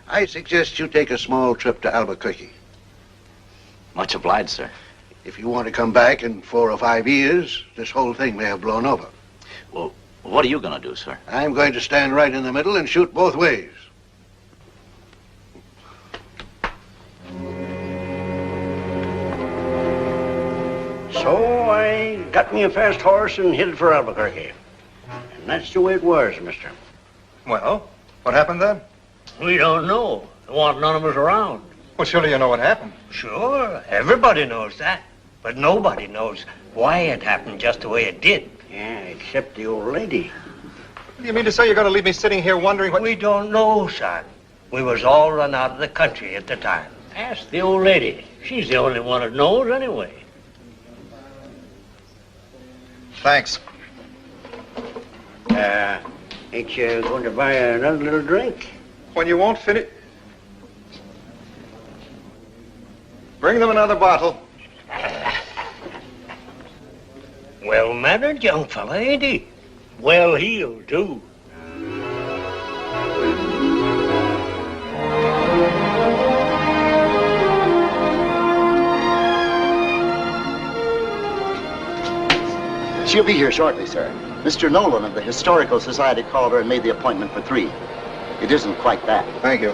I suggest you take a small trip to Albuquerque. Much obliged, sir. If you want to come back in 4 or 5 years, this whole thing may have blown over. Well, what are you going to do, sir? I'm going to stand right in the middle and shoot both ways. So I got me a fast horse and headed for Albuquerque. And that's the way it was, mister. Well, what happened then? We don't know. There wasn't none of us around. Well, surely you know what happened. Sure, everybody knows that. But nobody knows why it happened just the way it did. Yeah, except the old lady. Do you mean to say you're going to leave me sitting here wondering what... We don't know, son. We was all run out of the country at the time. Ask the old lady. She's the only one that knows anyway. Thanks. Ain't you going to buy another little drink? When you won't finish... Bring them another bottle. Well-mannered young fella, ain't he? Well-heeled, too. She'll be here shortly, sir. Mr. Nolan of the Historical Society called her and made the appointment for 3. It isn't quite that. Thank you.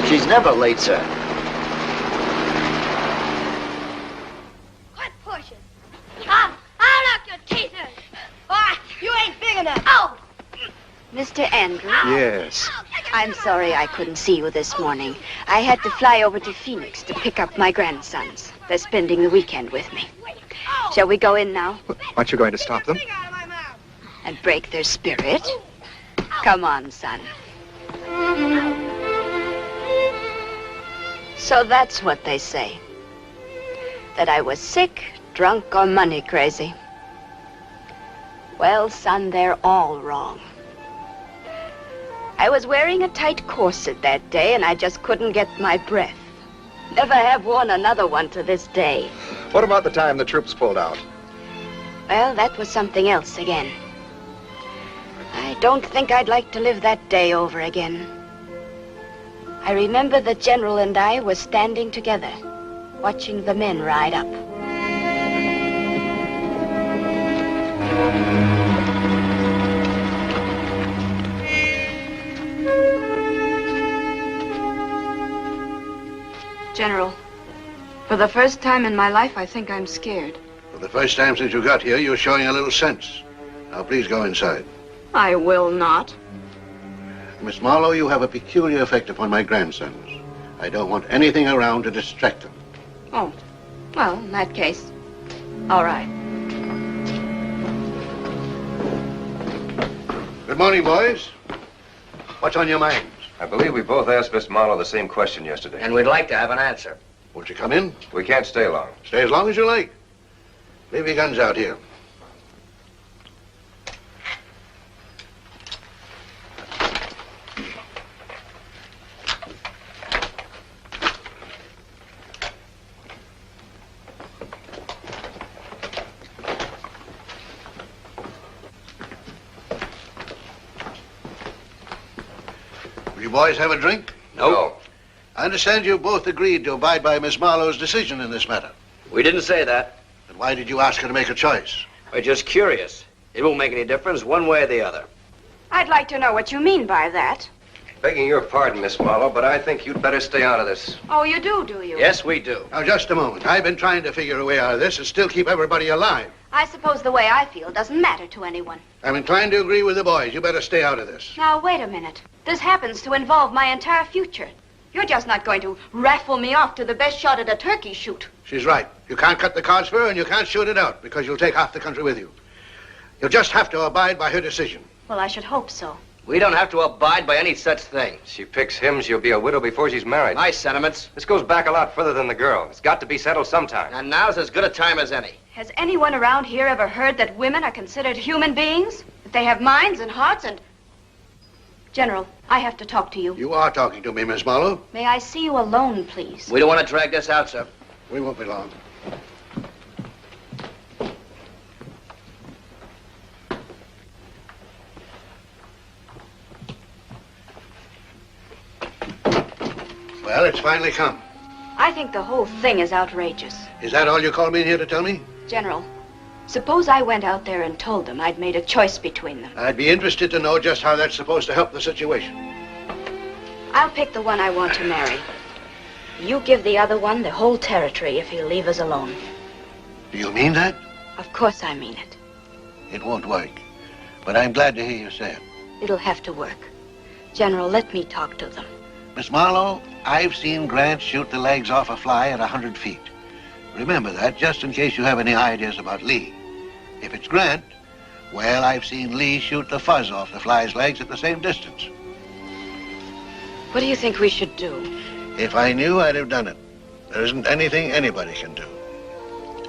She's never late, sir. Quit pushing. I'll knock your teeth in. Oh, you ain't big enough. Oh! Mr. Andrews? Yes. I'm sorry I couldn't see you this morning. I had to fly over to Phoenix to pick up my grandsons. They're spending the weekend with me. Shall we go in now? Aren't you going to stop them? And break their spirit? Come on, son. So that's what they say. That I was sick, drunk, or money crazy. Well, son, they're all wrong. I was wearing a tight corset that day, and I just couldn't get my breath. Never have worn another one to this day. What about the time the troops pulled out? Well, that was something else again. I don't think I'd like to live that day over again. I remember the General and I were standing together, watching the men ride up. General, For the first time in my life, I think I'm scared. For the first time since you got here, you're showing a little sense. Now, please go inside. I will not. Miss Marlowe, you have a peculiar effect upon my grandsons. I don't want anything around to distract them. Oh, well, in that case, all right. Good morning, boys. What's on your minds? I believe we both asked Miss Marlowe the same question yesterday. And we'd like to have an answer. Won't you come in? We can't stay long. Stay as long as you like. Leave your guns out here. Will you boys have a drink? No. I understand you both agreed to abide by Miss Marlowe's decision in this matter. We didn't say that. Then why did you ask her to make a choice? We're just curious. It won't make any difference one way or the other. I'd like to know what you mean by that. Begging your pardon, Miss Marlowe, but I think you'd better stay out of this. Oh, you do you? Yes, we do. Now, just a moment. I've been trying to figure a way out of this and still keep everybody alive. I suppose the way I feel doesn't matter to anyone. I'm inclined to agree with the boys. You better stay out of this. Now, wait a minute. This happens to involve my entire future. You're just not going to raffle me off to the best shot at a turkey shoot. She's right. You can't cut the cards for her and you can't shoot it out because you'll take half the country with you. You'll just have to abide by her decision. Well, I should hope so. We don't have to abide by any such thing. She picks him, she'll be a widow before she's married. Nice sentiments. This goes back a lot further than the girl. It's got to be settled sometime. And now's as good a time as any. Has anyone around here ever heard that women are considered human beings? That they have minds and hearts and... General, I have to talk to you. You are talking to me, Miss Marlowe. May I see you alone, please? We don't want to drag this out, sir. We won't be long. Well, it's finally come. I think the whole thing is outrageous. Is that all you called me in here to tell me? General, suppose I went out there and told them I'd made a choice between them. I'd be interested to know just how that's supposed to help the situation. I'll pick the one I want to marry. You give the other one the whole territory if he'll leave us alone. Do you mean that? Of course I mean it. It won't work. But I'm glad to hear you say it. It'll have to work. General, let me talk to them. Miss Marlowe, I've seen Grant shoot the legs off a fly at 100 feet. Remember that, just in case you have any ideas about Lee. If it's Grant, well, I've seen Lee shoot the fuzz off the fly's legs at the same distance. What do you think we should do? If I knew, I'd have done it. There isn't anything anybody can do.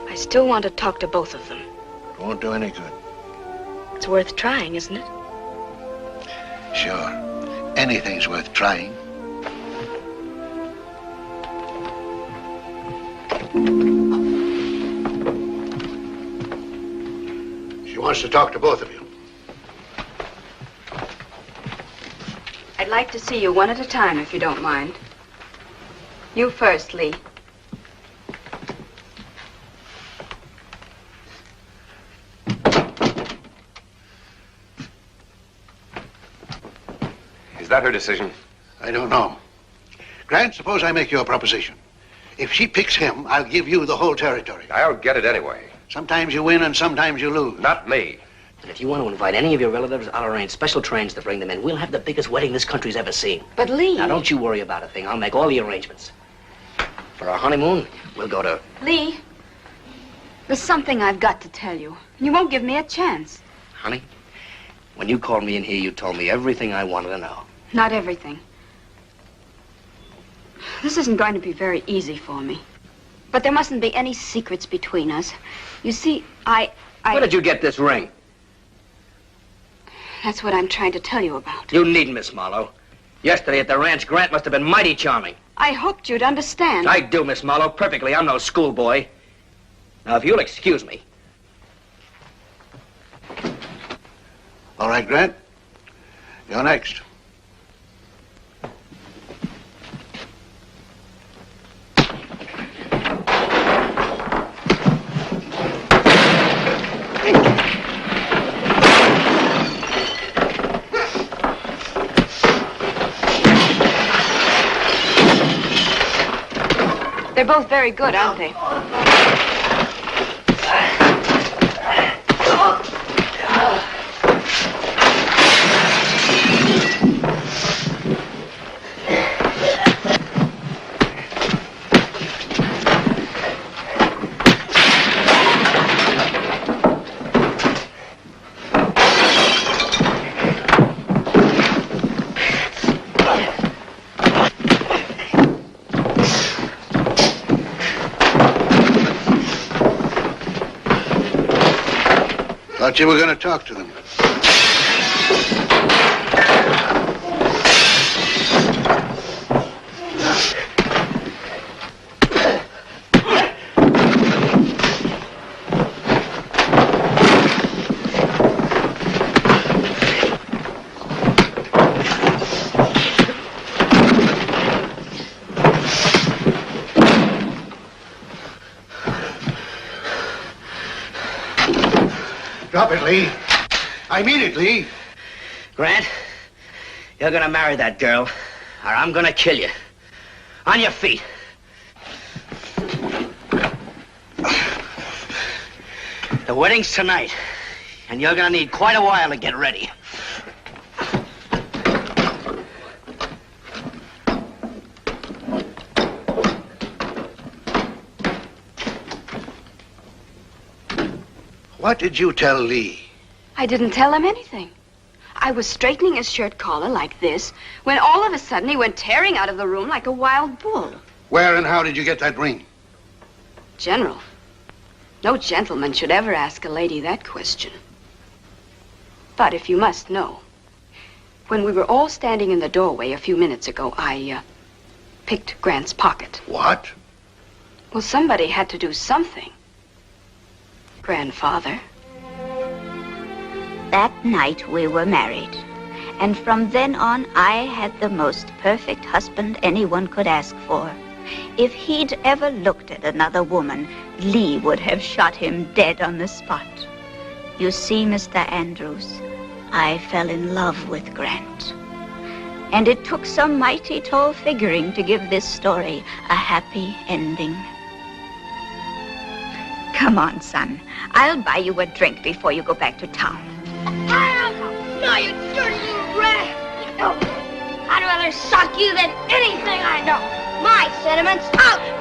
I still want to talk to both of them. It won't do any good. It's worth trying, isn't it? Sure. Anything's worth trying. She wants to talk to both of you. I'd like to see you one at a time, if you don't mind. You first, Lee. Is that her decision? I don't know. Grant, suppose I make you a proposition. If she picks him, I'll give you the whole territory. I'll get it anyway. Sometimes you win and sometimes you lose. Not me. And if you want to invite any of your relatives, I'll arrange special trains to bring them in. We'll have the biggest wedding this country's ever seen. But Lee... Now, don't you worry about a thing. I'll make all the arrangements. For our honeymoon, we'll go to... Lee, there's something I've got to tell you. You won't give me a chance. Honey, when you called me in here, you told me everything I wanted to know. Not everything. This isn't going to be very easy for me. But there mustn't be any secrets between us. You see, I... Where did you get this ring? That's what I'm trying to tell you about. You needn't, Miss Marlowe. Yesterday at the ranch, Grant must have been mighty charming. I hoped you'd understand. I do, Miss Marlowe, perfectly. I'm no schoolboy. Now, if you'll excuse me. All right, Grant. You're next. They're both very good, aren't they? Thought you were going to talk to them. Drop it, Lee. I mean it, Lee. Grant, you're gonna marry that girl, or I'm gonna kill you. On your feet. The wedding's tonight, and you're gonna need quite a while to get ready. What did you tell Lee? I didn't tell him anything. I was straightening his shirt collar like this when all of a sudden he went tearing out of the room like a wild bull. Where and how did you get that ring? General, no gentleman should ever ask a lady that question. But if you must know, when we were all standing in the doorway a few minutes ago, I picked Grant's pocket. What? Well, somebody had to do something. Grandfather. That night we were married. And from then on, I had the most perfect husband anyone could ask for. If he'd ever looked at another woman, Lee would have shot him dead on the spot. You see, Mr. Andrews, I fell in love with Grant. And it took some mighty tall figuring to give this story a happy ending. Come on, son. I'll buy you a drink before you go back to town. No, you dirty little rat! No, I'd rather suck you than anything I know. My sentiments out!